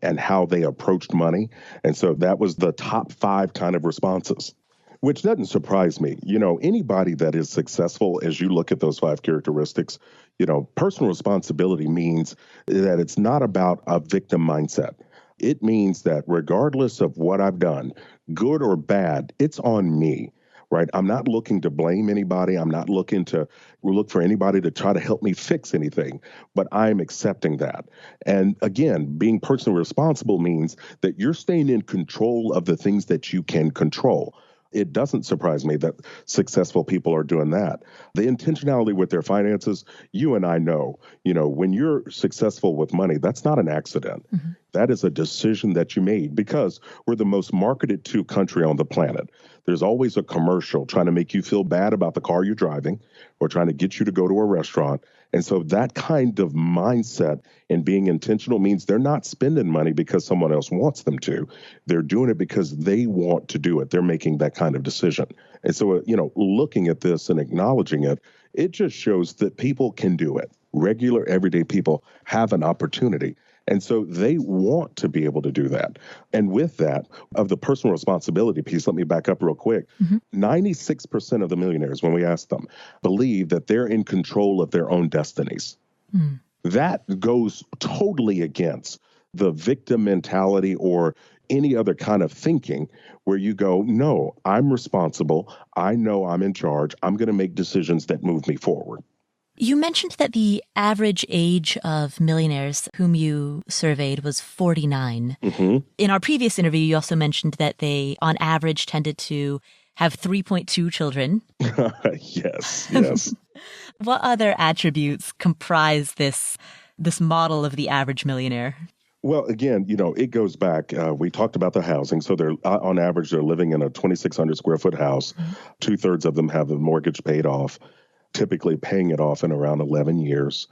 and how they approached money. And so that was the top 5 kind of responses, which doesn't surprise me. Anybody that is successful, as you look at those 5 characteristics, personal responsibility means that it's not about a victim mindset. It means that regardless of what I've done, good or bad, it's on me. Right? I'm not looking to blame anybody. I'm not looking to look for anybody to try to help me fix anything, but I'm accepting that. And again, being personally responsible means that you're staying in control of the things that you can control. It doesn't surprise me that successful people are doing that. The intentionality with their finances, you and I know, when you're successful with money, that's not an accident. That is a decision that you made, because we're the most marketed to country on the planet. There's always a commercial trying to make you feel bad about the car you're driving or trying to get you to go to a restaurant. And so that kind of mindset and being intentional means they're not spending money because someone else wants them to. They're doing it because they want to do it. They're making that kind of decision. And so, looking at this and acknowledging it, it just shows that people can do it. Regular, everyday people have an opportunity. And so they want to be able to do that. And with that, of the personal responsibility piece, let me back up real quick. 96% of the millionaires, when we ask them, believe that they're in control of their own destinies. That goes totally against the victim mentality or any other kind of thinking where you go, no, I'm responsible. I know I'm in charge. I'm going to make decisions that move me forward. You mentioned that the average age of millionaires whom you surveyed was 49. Mm-hmm. In our previous interview, you also mentioned that they, on average, tended to have 3.2 children. Yes. What other attributes comprise this model of the average millionaire? Well, again, it goes back. We talked about the housing. So they're on average, they're living in a 2,600 square foot house. Mm-hmm. 2/3 of them have a mortgage paid off, typically paying it off in around 11 years.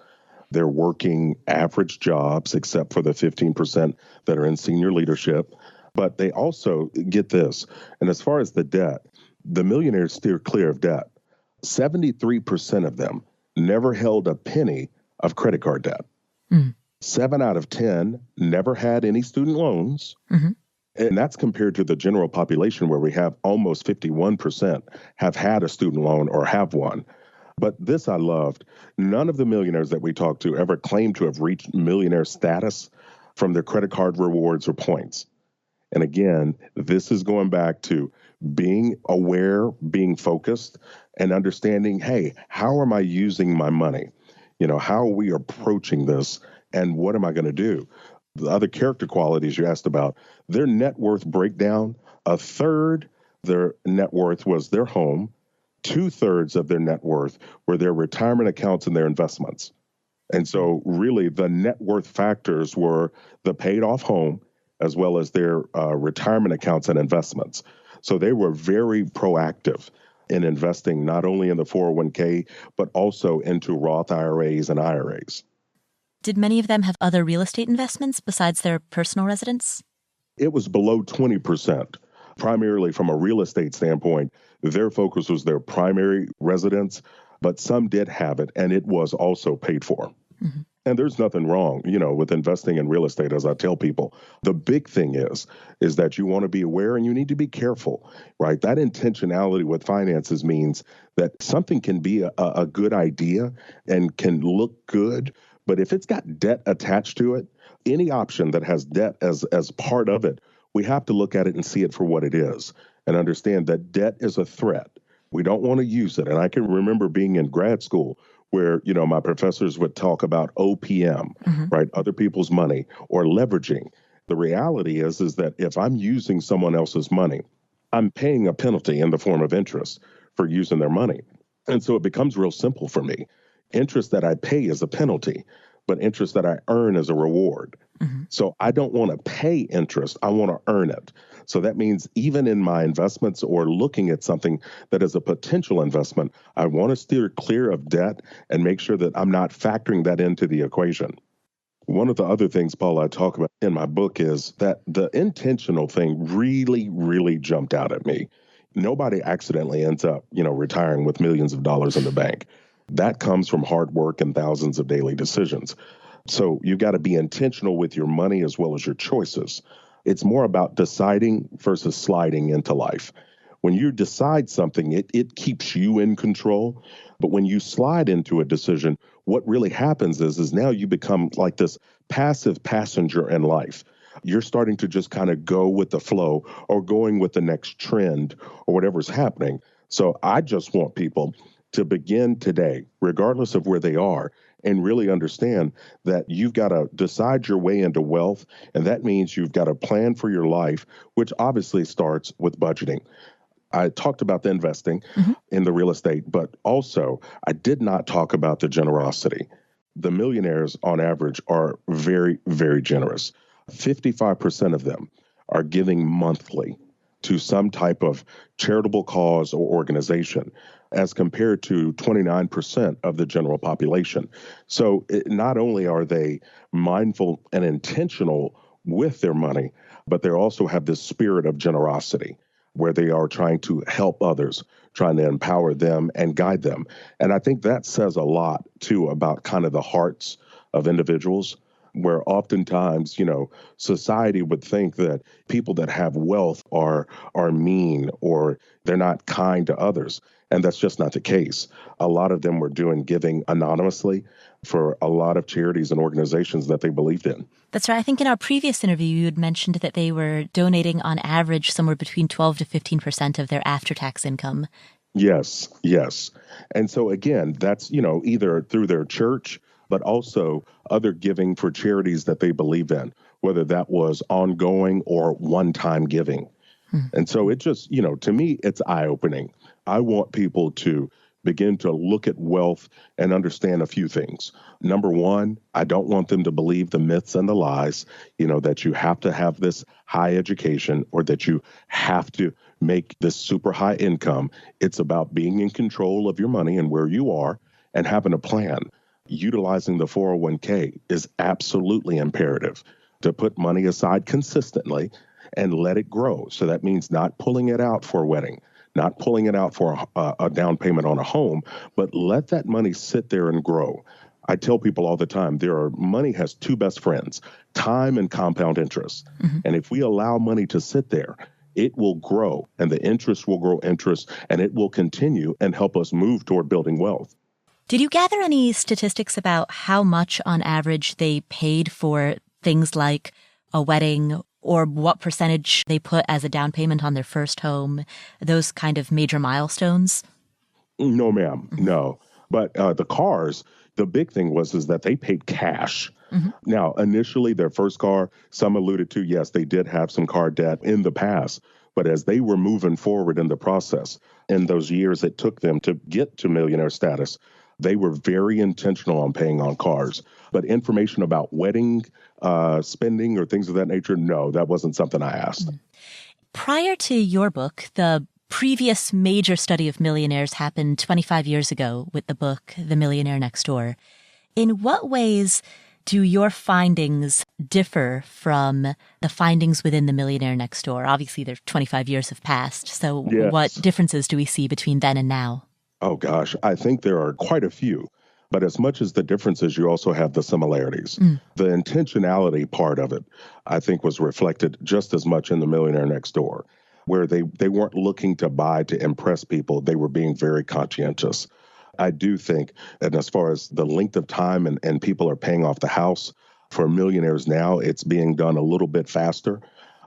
They're working average jobs, except for the 15% that are in senior leadership. But they also get this. And as far as the debt, the millionaires steer clear of debt. 73% of them never held a penny of credit card debt. Mm. 7 out of 10 never had any student loans. Mm-hmm. And that's compared to the general population where we have almost 51% have had a student loan or have one. But this I loved. None of the millionaires that we talked to ever claimed to have reached millionaire status from their credit card rewards or points. And again, this is going back to being aware, being focused, and understanding, hey, how am I using my money? How are we approaching this? And what am I going to do? The other character qualities you asked about, their net worth breakdown, 1/3 their net worth was their home. 2/3 of their net worth were their retirement accounts and their investments. And so really the net worth factors were the paid off home as well as their retirement accounts and investments. So they were very proactive in investing not only in the 401k, but also into Roth IRAs and IRAs. Did many of them have other real estate investments besides their personal residence? It was below 20%. Primarily from a real estate standpoint, their focus was their primary residence, but some did have it, and it was also paid for. Mm-hmm. And there's nothing wrong, with investing in real estate, as I tell people. The big thing is that you want to be aware and you need to be careful, right? That intentionality with finances means that something can be a good idea and can look good, but if it's got debt attached to it, any option that has debt as part of it, we have to look at it and see it for what it is and understand that debt is a threat. We don't want to use it. And I can remember being in grad school where, my professors would talk about OPM, mm-hmm. right? Other people's money or leveraging. The reality is that if I'm using someone else's money, I'm paying a penalty in the form of interest for using their money. And so it becomes real simple for me. Interest that I pay is a penalty, but interest that I earn is a reward. Mm-hmm. So I don't want to pay interest. I want to earn it. So that means even in my investments or looking at something that is a potential investment, I want to steer clear of debt and make sure that I'm not factoring that into the equation. One of the other things, Paul, I talk about in my book is that the intentional thing really, really jumped out at me. Nobody accidentally ends up, retiring with millions of dollars in the bank. That comes from hard work and thousands of daily decisions. So you've got to be intentional with your money as well as your choices. It's more about deciding versus sliding into life. When you decide something, it keeps you in control. But when you slide into a decision, what really happens is now you become like this passive passenger in life. You're starting to just kind of go with the flow or going with the next trend or whatever's happening. So I just want people to begin today, regardless of where they are, and really understand that you've got to decide your way into wealth. And that means you've got to plan for your life, which obviously starts with budgeting. I talked about the investing mm-hmm. in the real estate, but also I did not talk about the generosity. The millionaires on average are very, very generous. 55% of them are giving monthly to some type of charitable cause or organization, as compared to 29% of the general population. So not only are they mindful and intentional with their money, but they also have this spirit of generosity where they are trying to help others, trying to empower them and guide them. And I think that says a lot, too, about kind of the hearts of individuals, where oftentimes, society would think that people that have wealth are mean or they're not kind to others. And that's just not the case. A lot of them were doing giving anonymously for a lot of charities and organizations that they believed in. That's right. I think in our previous interview, you had mentioned that they were donating on average somewhere between 12 to 15% of their after-tax income. Yes, yes. And so again, that's, either through their church, but also other giving for charities that they believe in, whether that was ongoing or one-time giving. And so it just, to me, it's eye-opening. I want people to begin to look at wealth and understand a few things. Number one, I don't want them to believe the myths and the lies, that you have to have this high education or that you have to make this super high income. It's about being in control of your money and where you are and having a plan. Utilizing the 401k is absolutely imperative to put money aside consistently and let it grow. So that means not pulling it out for a wedding, not pulling it out for a down payment on a home, but let that money sit there and grow. I tell people all the time, money has two best friends, time and compound interest. And if we allow money to sit there, it will grow and the interest will grow interest and it will continue and help us move toward building wealth. Did you gather any statistics about how much on average they paid for things like a wedding or what percentage they put as a down payment on their first home, those kind of major milestones? No, ma'am. No. But the cars, the big thing is that they paid cash. Now, initially, their first car, some alluded to, yes, they did have some car debt in the past. But as they were moving forward in the process, in those years it took them to get to millionaire status, they were very intentional on paying on cars. But information about wedding spending or things of that nature, no, that wasn't something I asked. Prior to your book, the previous major study of millionaires happened 25 years ago with the book, The Millionaire Next Door. In what ways do your findings differ from the findings within The Millionaire Next Door? Obviously, 25 years have passed. So Yes. What differences do we see between then and now? Oh, gosh, I think there are quite a few. But as much as the differences, you also have the similarities. The intentionality part of it, I think, was reflected just as much in The Millionaire Next Door, where they weren't looking to buy to impress people. They were being very conscientious. I do think, and as far as the length of time and people are paying off the house, for millionaires now, it's being done a little bit faster.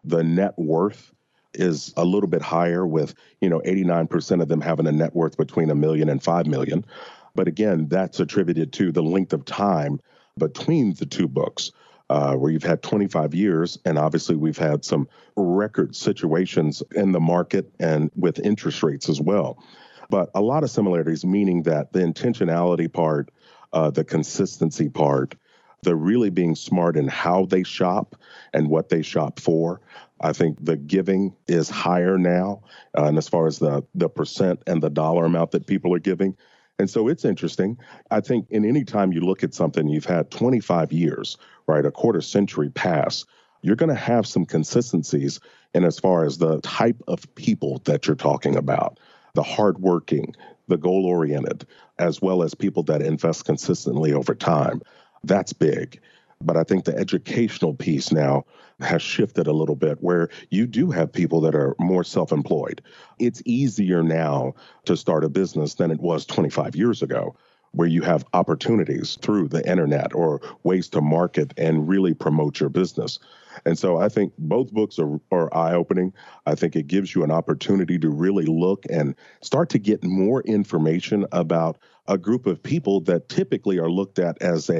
The net worth is a little bit higher with, 89% of them having a net worth between $1 million and $5 million. But again, that's attributed to the length of time between the two books, where you've had 25 years. And obviously, we've had some record situations in the market and with interest rates as well. But a lot of similarities, meaning that the intentionality part, the consistency part, the really being smart in how they shop and what they shop for. I think the giving is higher now, and as far as the percent and the dollar amount that people are giving. And so it's interesting. I think in any time you look at something, you've had 25 years, right, a quarter century pass, you're going to have some consistencies in as far as the type of people that you're talking about, the hardworking, the goal-oriented, as well as people that invest consistently over time. That's big. But I think the educational piece now has shifted a little bit where you do have people that are more self-employed. It's easier now to start a business than it was 25 years ago, where you have opportunities through the internet or ways to market and really promote your business. And so I think both books are eye-opening. I think it gives you an opportunity to really look and start to get more information about a group of people that typically are looked at as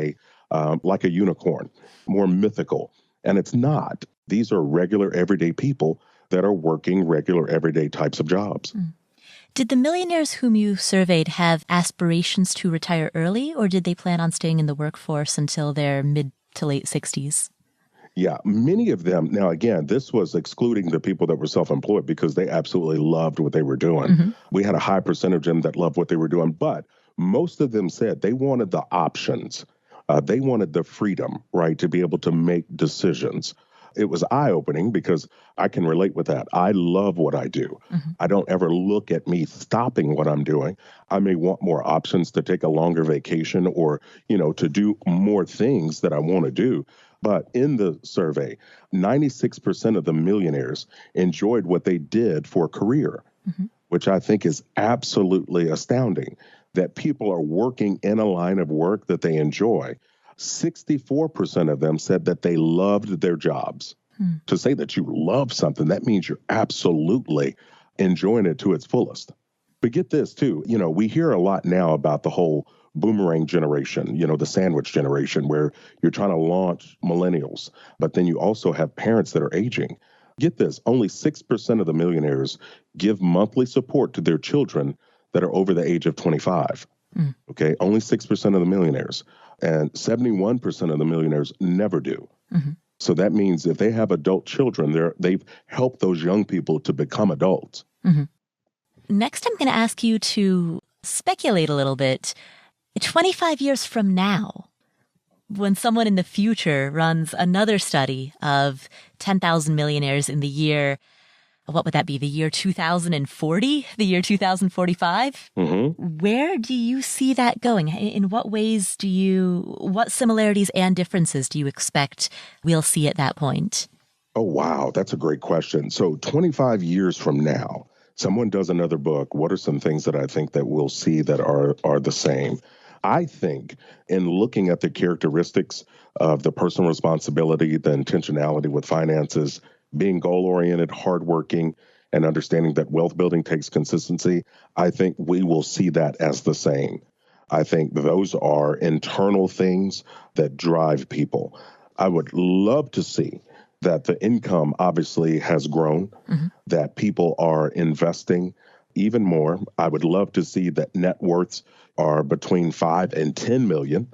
like a unicorn, more mythical. And it's not. These are regular, everyday people that are working regular, everyday types of jobs. Did the millionaires whom you surveyed have aspirations to retire early, or did they plan on staying in the workforce until their mid to late 60s? Yeah, many of them. Now, again, this was excluding the people that were self-employed because they absolutely loved what they were doing. We had a high percentage of them that loved what they were doing, but most of them said they wanted the options. They wanted the freedom, right, to be able to make decisions. It was eye-opening because I can relate with that. I love what I do. I don't ever look at me stopping what I'm doing. I may want more options to take a longer vacation or, to do more things that I want to do. But in the survey, 96% of the millionaires enjoyed what they did for a career. which I think is absolutely astounding, that people are working in a line of work that they enjoy. 64% of them said that they loved their jobs. To say that you love something, that means you're absolutely enjoying it to its fullest. But get this too, we hear a lot now about the whole boomerang generation, the sandwich generation, where you're trying to launch millennials, but then you also have parents that are aging. Get this, only 6% of the millionaires give monthly support to their children that are over the age of 25. Okay, only 6% of the millionaires, and 71% of the millionaires never do. So that means if they have adult children, they've helped those young people to become adults. Next, I'm going to ask you to speculate a little bit. 25 years from now, when someone in the future runs another study of 10,000 millionaires in the year, what would that be? The year 2040? The year 2045? Where do you see that going? In what ways what similarities and differences do you expect we'll see at that point? Oh, wow. That's a great question. So 25 years from now, someone does another book. What are some things that I think that we'll see that are the same? I think in looking at the characteristics of the personal responsibility, the intentionality with finances, being goal-oriented, hardworking, and understanding that wealth building takes consistency, I think we will see that as the same. I think those are internal things that drive people. I would love to see that the income obviously has grown, that people are investing even more. I would love to see that net worths are between 5 and 10 million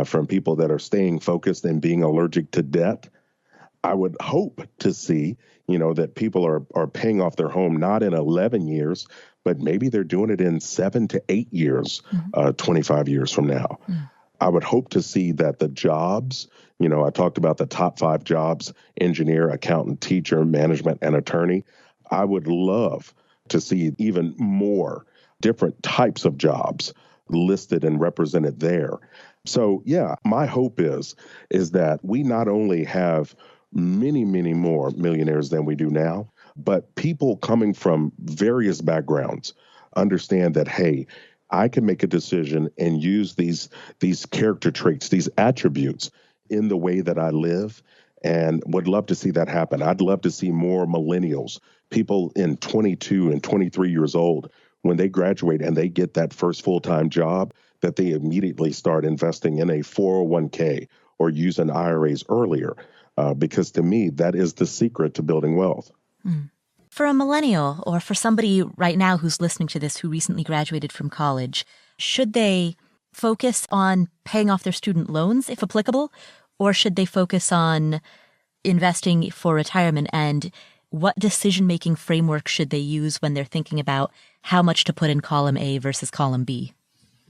from people that are staying focused and being allergic to debt. I would hope to see, that people are paying off their home not in 11 years, but maybe they're doing it in 7 to 8 years, 25 years from now. I would hope to see that the jobs, I talked about the top 5 jobs: engineer, accountant, teacher, management, and attorney. I would love to see even more different types of jobs listed and represented there. So, yeah, my hope is that we not only have many, many more millionaires than we do now, but people coming from various backgrounds understand that, hey, I can make a decision and use these character traits, these attributes in the way that I live, and would love to see that happen. I'd love to see more millennials, people in 22 and 23 years old, when they graduate and they get that first full-time job, that they immediately start investing in a 401k or using IRAs earlier, because to me, that is the secret to building wealth. For a millennial, or for somebody right now who's listening to this who recently graduated from college, should they focus on paying off their student loans, if applicable, or should they focus on investing for retirement? And what decision-making framework should they use when they're thinking about how much to put in column A versus column B?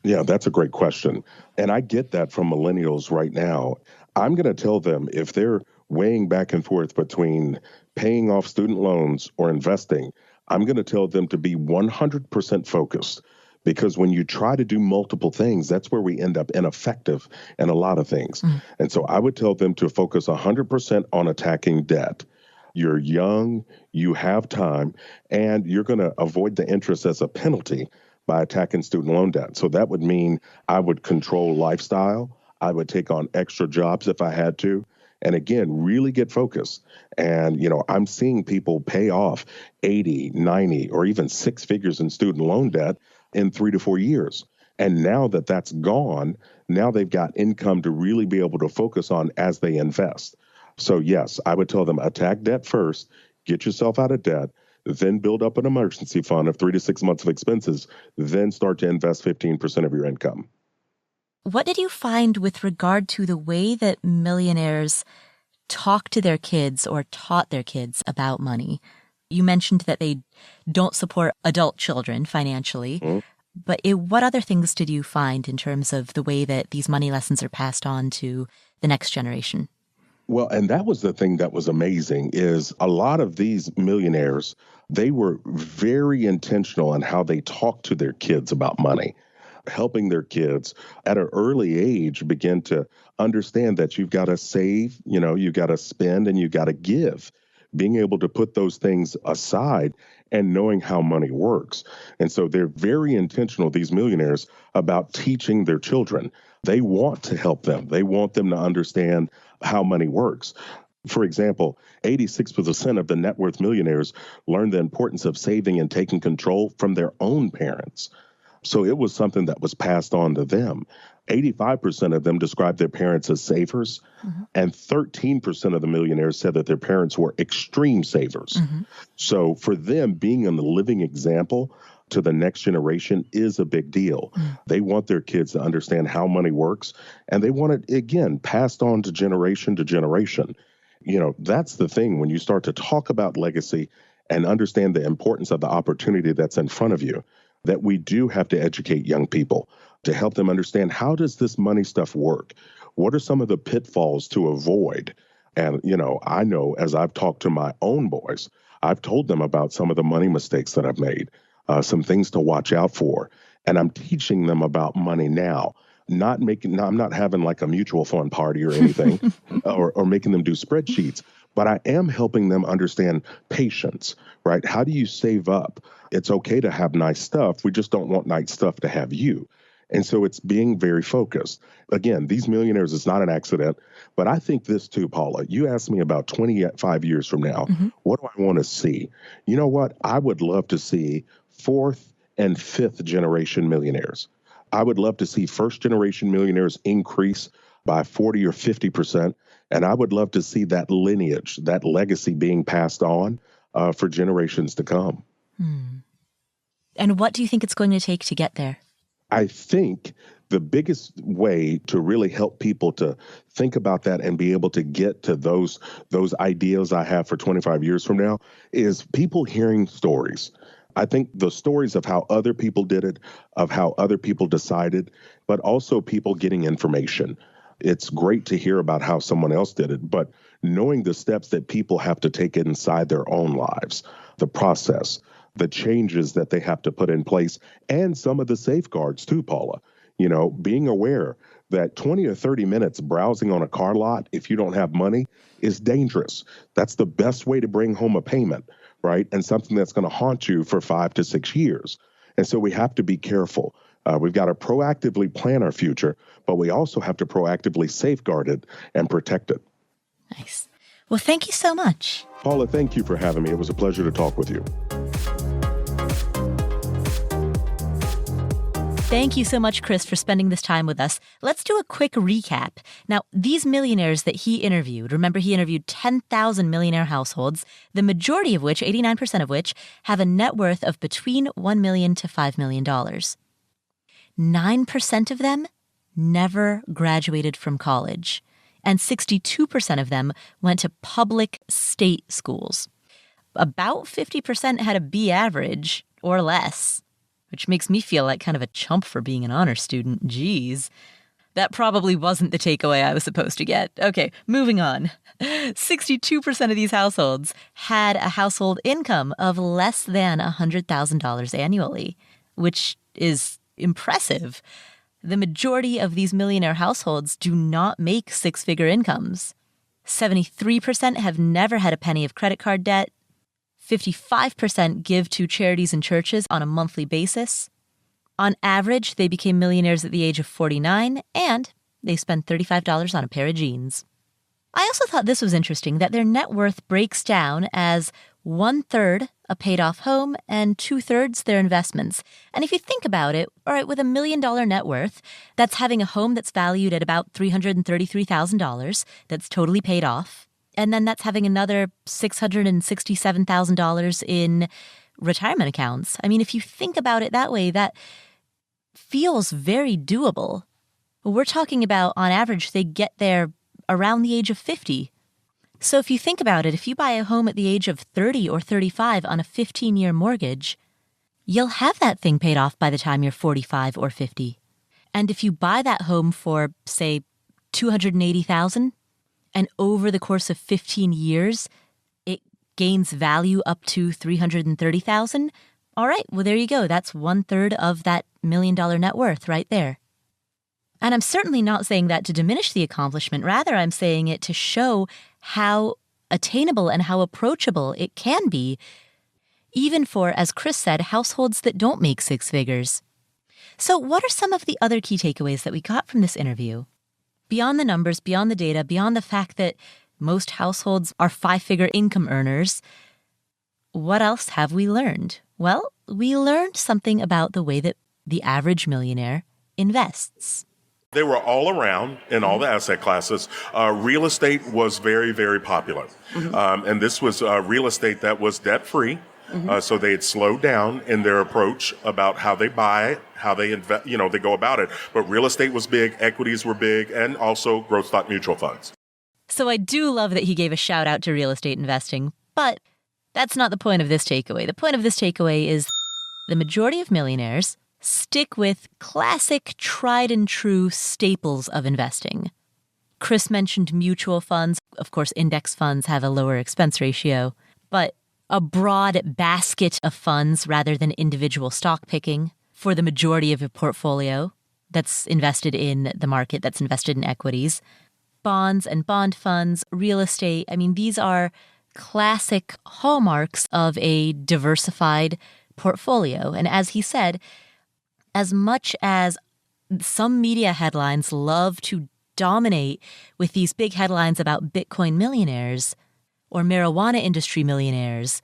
Yeah, that's a great question. And I get that from millennials right now. I'm going to tell them, if they're weighing back and forth between paying off student loans or investing, I'm going to tell them to be 100% focused. Because when you try to do multiple things, that's where we end up ineffective in a lot of things. And so I would tell them to focus 100% on attacking debt. You're young, you have time, and you're going to avoid the interest as a penalty by attacking student loan debt. So that would mean I would control lifestyle. I would take on extra jobs if I had to. And again, really get focused. And, I'm seeing people pay off 80, 90, or even 6 figures in student loan debt in 3 to 4 years. And now that that's gone, now they've got income to really be able to focus on as they invest. So yes, I would tell them, attack debt first, get yourself out of debt, then build up an emergency fund of 3 to 6 months of expenses, then start to invest 15% of your income. What did you find with regard to the way that millionaires talk to their kids or taught their kids about money? You mentioned that they don't support adult children financially, but what other things did you find in terms of the way that these money lessons are passed on to the next generation? Well, and that was the thing that was amazing, is a lot of these millionaires, they were very intentional in how they talked to their kids about money, helping their kids at an early age begin to understand that you've got to save, you've got to spend, and you've got to give. Being able to put those things aside and knowing how money works. And so they're very intentional, these millionaires, about teaching their children. They want to help them. They want them to understand how money works. For example, 86% of the net worth millionaires learned the importance of saving and taking control from their own parents. So it was something that was passed on to them. 85% of them described their parents as savers, and 13% of the millionaires said that their parents were extreme savers. So for them, being a living example to the next generation is a big deal. They want their kids to understand how money works, and they want it, again, passed on to generation to generation. You know, that's the thing when you start to talk about legacy and understand the importance of the opportunity that's in front of you, that we do have to educate young people to help them understand, how does this money stuff work? What are some of the pitfalls to avoid? And, you know as I've talked to my own boys, I've told them about some of the money mistakes that I've made, some things to watch out for. And I'm teaching them about money now. I'm not having like a mutual fund party or anything or making them do spreadsheets, but I am helping them understand patience, right? How do you save up? It's okay to have nice stuff. We just don't want nice stuff to have you. And so it's being very focused. Again, these millionaires is not an accident, but I think this too, Paula. You asked me about 25 years from now, what do I want to see? You know what? I would love to see fourth and fifth generation millionaires. I would love to see first generation millionaires increase by 40 or 50%. And I would love to see that lineage, that legacy being passed on for generations to come. And what do you think it's going to take to get there? I think the biggest way to really help people to think about that and be able to get to those ideas I have for 25 years from now is people hearing stories. I think the stories of how other people did it, of how other people decided, but also people getting information. It's great to hear about how someone else did it, but knowing the steps that people have to take inside their own lives, the process, the changes that they have to put in place, and some of the safeguards too, Paula. You know, being aware that 20 or 30 minutes browsing on a car lot, if you don't have money, is dangerous. That's the best way to bring home a payment, right? And something that's going to haunt you for 5 to 6 years. And so we have to be careful. We've got to proactively plan our future, but we also have to proactively safeguard it and protect it. Nice. Well, thank you so much. Paula, thank you for having me. It was a pleasure to talk with you. Thank you so much, Chris, for spending this time with us. Let's do a quick recap. Now, these millionaires that he interviewed, remember he interviewed 10,000 millionaire households, the majority of which, 89% of which, have a net worth of between $1 million to $5 million. 9% of them never graduated from college, and 62% of them went to public state schools. About 50% had a B average or less, which makes me feel like kind of a chump for being an honor student. Geez. That probably wasn't the takeaway I was supposed to get. Okay, moving on. 62% of these households had a household income of less than $100,000 annually, which is impressive. The majority of these millionaire households do not make six-figure incomes. 73% have never had a penny of credit card debt. 55% give to charities and churches on a monthly basis. On average, they became millionaires at the age of 49, and they spend $35 on a pair of jeans. I also thought this was interesting, that their net worth breaks down as 1/3 a paid-off home and 2/3 their investments. And if you think about it, all right, with $1 million net worth, that's having a home that's valued at about $333,000 that's totally paid off. And then that's having another $667,000 in retirement accounts. I mean, if you think about it that way, that feels very doable. We're talking about, on average, they get there around the age of 50. So if you think about it, if you buy a home at the age of 30 or 35 on a 15-year mortgage, you'll have that thing paid off by the time you're 45 or 50. And if you buy that home for, say, $280,000, and over the course of 15 years, it gains value up to $330,000. All right, well, there you go. That's 1/3 of that $1 million net worth right there. And I'm certainly not saying that to diminish the accomplishment. Rather, I'm saying it to show how attainable and how approachable it can be. even for, as Chris said, households that don't make six figures. So what are some of the other key takeaways that we got from this interview? Beyond the numbers, beyond the data, beyond the fact that most households are five-figure income earners, what else have we learned? Well, we learned something about the way that the average millionaire invests. They were all around in all the asset classes. Real estate was very, very popular. And this was real estate that was debt-free. So they had slowed down in their approach about how they buy, how they invest, they go about it. But real estate was big, equities were big, and also growth stock mutual funds. So I do love that he gave a shout out to real estate investing, but that's not the point of this takeaway. The point of this takeaway is the majority of millionaires stick with classic, tried and true staples of investing. Chris mentioned mutual funds. Of course, index funds have a lower expense ratio, but a broad basket of funds rather than individual stock picking for the majority of your portfolio that's invested in the market, that's invested in equities. Bonds and bond funds, real estate. I mean, these are classic hallmarks of a diversified portfolio. And as he said, as much as some media headlines love to dominate with these big headlines about Bitcoin millionaires or marijuana industry millionaires,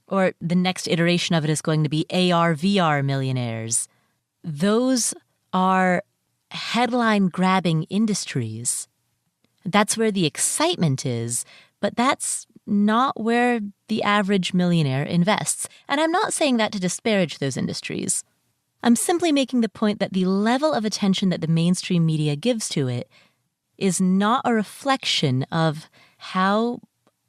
or the next iteration of it is going to be AR/VR millionaires, those are headline-grabbing industries. That's where the excitement is, but that's not where the average millionaire invests. And I'm not saying that to disparage those industries. I'm simply making the point that the level of attention that the mainstream media gives to it is not a reflection of how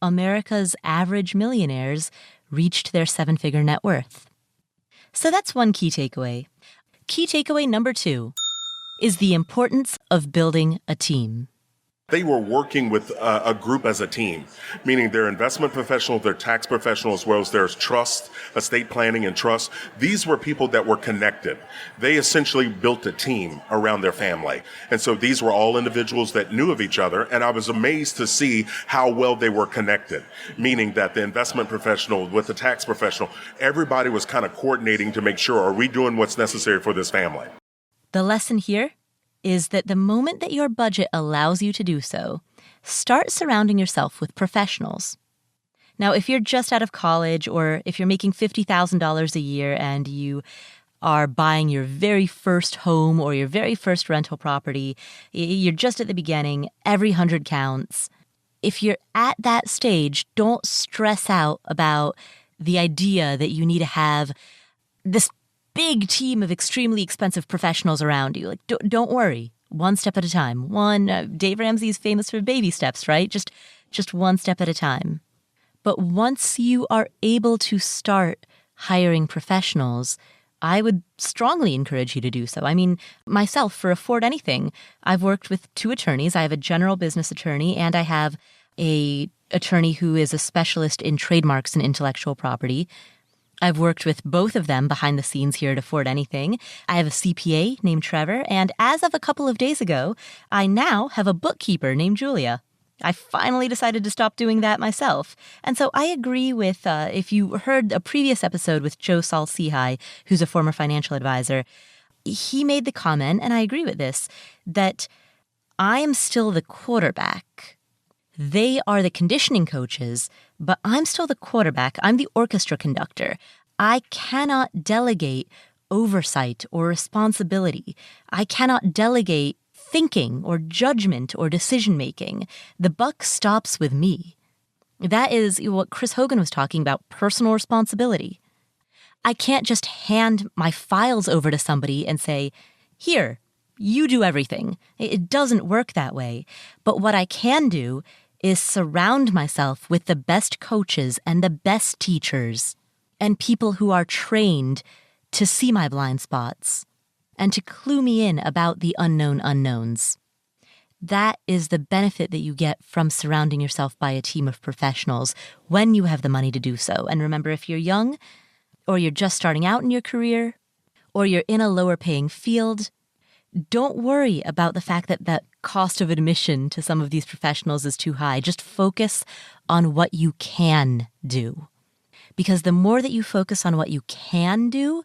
America's average millionaires reached their seven-figure net worth. So that's one key takeaway. Key takeaway number 2 is the importance of building a team. They were working with a group as a team, meaning their investment professionals, their tax professionals, as well as their trust, estate planning and trust. These were people that were connected. They essentially built a team around their family. And so these were all individuals that knew of each other. And I was amazed to see how well they were connected, meaning that the investment professional with the tax professional, everybody was kind of coordinating to make sure, are we doing what's necessary for this family? The lesson here is that the moment that your budget allows you to do so, start surrounding yourself with professionals. Now, if you're just out of college or if you're making $50,000 a year and you are buying your very first home or your very first rental property, you're just at the beginning, every 100 counts. If you're at that stage, don't stress out about the idea that you need to have this big team of extremely expensive professionals around you. Like, don't worry. One step at a time. Dave Ramsey's famous for baby steps, right? Just one step at a time. But once you are able to start hiring professionals, I would strongly encourage you to do so. I mean, myself, for Afford Anything, I've worked with 2 attorneys. I have a general business attorney, and I have a attorney who is a specialist in trademarks and intellectual property. I've worked with both of them behind the scenes here at Afford Anything. I have a CPA named Trevor, and as of a couple of days ago, I now have a bookkeeper named Julia. I finally decided to stop doing that myself. And so I agree with, if you heard a previous episode with Joe Saul-Sehy, who's a former financial advisor, he made the comment, and I agree with this, that I am still the quarterback. They are the conditioning coaches, but I'm still the quarterback. I'm the orchestra conductor. I cannot delegate oversight or responsibility. I cannot delegate thinking or judgment or decision-making. The buck stops with me. That is what Chris Hogan was talking about, personal responsibility. I can't just hand my files over to somebody and say, here, you do everything. It doesn't work that way. But what I can do is surround myself with the best coaches and the best teachers and people who are trained to see my blind spots and to clue me in about the unknown unknowns. That is the benefit that you get from surrounding yourself by a team of professionals when you have the money to do so. And remember, if you're young, or you're just starting out in your career, or you're in a lower paying field, don't worry about the fact that the cost of admission to some of these professionals is too high. Just focus on what you can do. because the more that you focus on what you can do,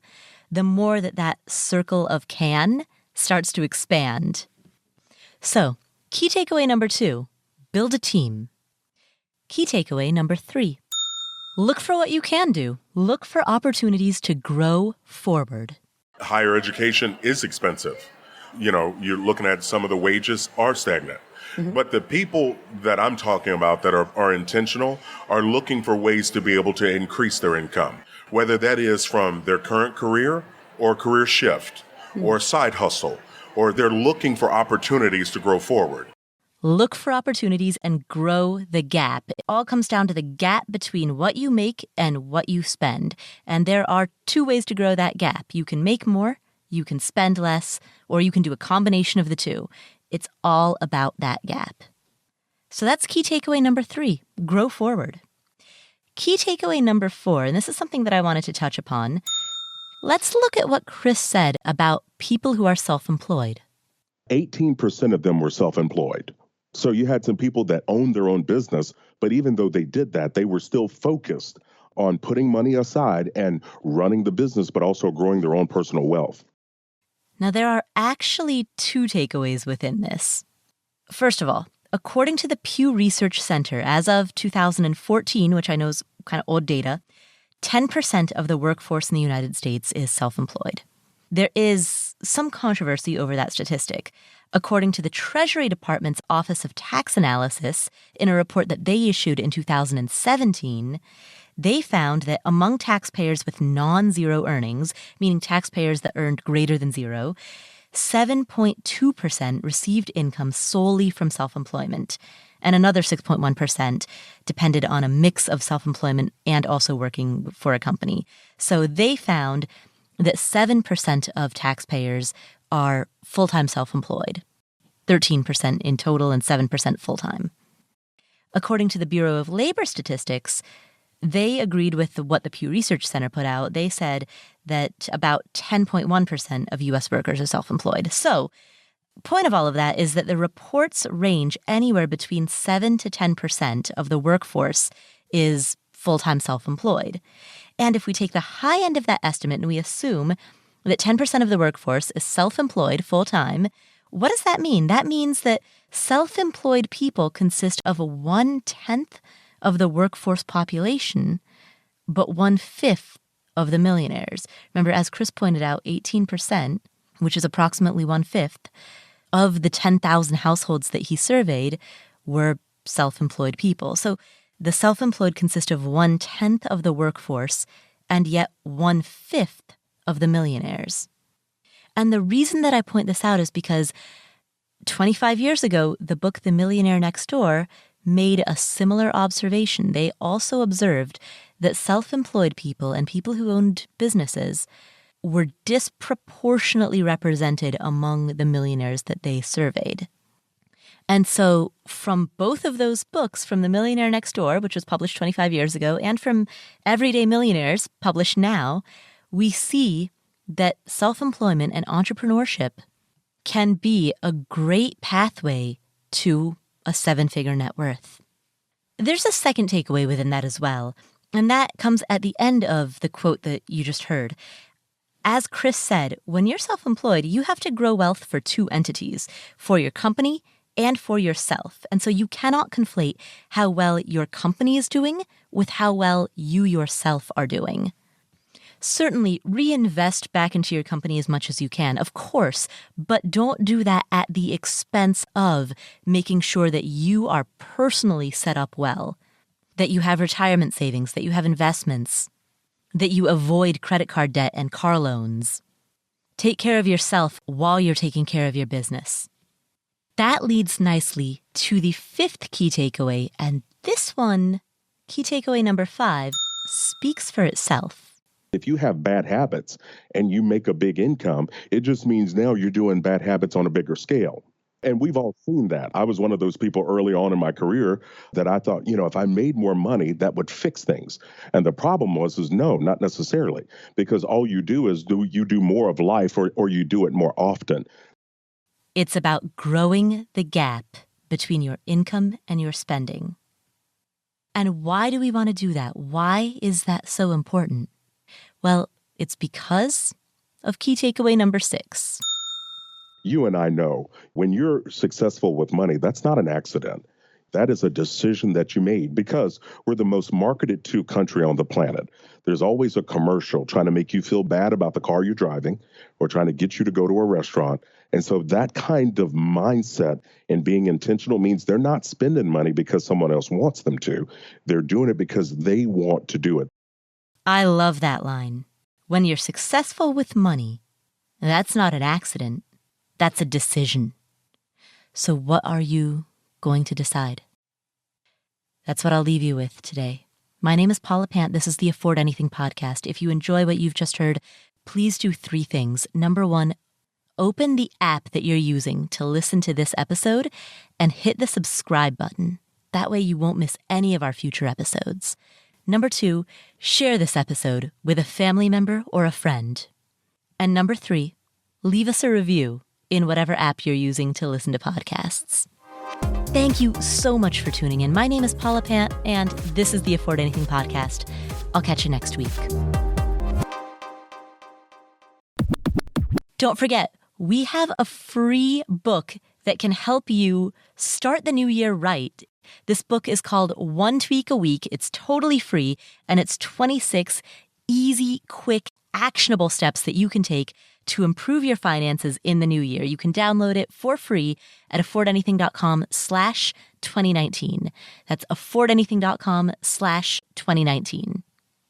the more that circle of can starts to expand. So, key takeaway number 2, build a team. Key takeaway number 3, look for what you can do. Look for opportunities to grow forward. Higher education is expensive. You're looking at some of the wages are stagnant. Mm-hmm. But the people that I'm talking about that are intentional are looking for ways to be able to increase their income, whether that is from their current career or career shift or side hustle, or they're looking for opportunities to grow forward. Look for opportunities and grow the gap. It all comes down to the gap between what you make and what you spend. And there are 2 ways to grow that gap. You can make more, you can spend less, or you can do a combination of the 2. It's all about that gap. So that's key takeaway number 3, grow forward. Key takeaway number 4, and this is something that I wanted to touch upon. Let's look at what Chris said about people who are self-employed. 18% of them were self-employed. So you had some people that owned their own business, but even though they did that, they were still focused on putting money aside and running the business, but also growing their own personal wealth. Now, there are actually 2 takeaways within this. First of all, according to the Pew Research Center, as of 2014, which I know is kind of old data, 10% of the workforce in the United States is self-employed. There is some controversy over that statistic. According to the Treasury Department's Office of Tax Analysis, in a report that they issued in 2017, they found that among taxpayers with non-zero earnings, meaning taxpayers that earned greater than zero, 7.2% received income solely from self-employment, and another 6.1% depended on a mix of self-employment and also working for a company. So they found that 7% of taxpayers are full-time self-employed, 13% in total and 7% full-time. According to the Bureau of Labor Statistics, they agreed with what the Pew Research Center put out. They said that about 10.1% of U.S. workers are self-employed. So, point of all of that is that the reports range anywhere between 7 to 10% of the workforce is full-time self-employed. And if we take the high end of that estimate and we assume that 10% of the workforce is self-employed full-time, what does that mean? That means that self-employed people consist of 1/10 of the workforce population, but 1/5 of the millionaires. Remember, as Chris pointed out, 18%, which is approximately 1/5 of the 10,000 households that he surveyed, were self-employed people. So the self-employed consist of 1/10 of the workforce, and yet 1/5 of the millionaires. And the reason that I point this out is because 25 years ago, the book The Millionaire Next Door made a similar observation. They also observed that self-employed people and people who owned businesses were disproportionately represented among the millionaires that they surveyed. And so from both of those books, from The Millionaire Next Door, which was published 25 years ago, and from Everyday Millionaires, published now, we see that self-employment and entrepreneurship can be a great pathway to a 7-figure net worth. There's a second takeaway within that as well, and that comes at the end of the quote that you just heard. As Chris said, when you're self-employed, you have to grow wealth for 2 entities, for your company and for yourself. And so you cannot conflate how well your company is doing with how well you yourself are doing. Certainly, reinvest back into your company as much as you can, of course, but don't do that at the expense of making sure that you are personally set up well, that you have retirement savings, that you have investments, that you avoid credit card debt and car loans. Take care of yourself while you're taking care of your business. That leads nicely to the 5th key takeaway, and this one, key takeaway number 5, speaks for itself. If you have bad habits and you make a big income, it just means now you're doing bad habits on a bigger scale. And we've all seen that. I was one of those people early on in my career that I thought, if I made more money, that would fix things. And the problem is no, not necessarily, because all you do is you do more of life or you do it more often. It's about growing the gap between your income and your spending. And why do we want to do that? Why is that so important? Well, it's because of key takeaway number 6. You and I know when you're successful with money, that's not an accident. That is a decision that you made because we're the most marketed to country on the planet. There's always a commercial trying to make you feel bad about the car you're driving or trying to get you to go to a restaurant. And so that kind of mindset and being intentional means they're not spending money because someone else wants them to. They're doing it because they want to do it. I love that line. When you're successful with money, that's not an accident. That's a decision. So what are you going to decide? That's what I'll leave you with today. My name is Paula Pant. This is the Afford Anything podcast. If you enjoy what you've just heard, please do 3 things. Number 1, open the app that you're using to listen to this episode and hit the subscribe button. That way you won't miss any of our future episodes. Number 2, share this episode with a family member or a friend. And number 3, leave us a review in whatever app you're using to listen to podcasts. Thank you so much for tuning in. My name is Paula Pant, and this is the Afford Anything podcast. I'll catch you next week. Don't forget, we have a free book that can help you start the new year right. This book is called One Tweak a Week. It's totally free, and it's 26 easy, quick, actionable steps that you can take to improve your finances in the new year. You can download it for free at affordanything.com/2019. That's affordanything.com/2019.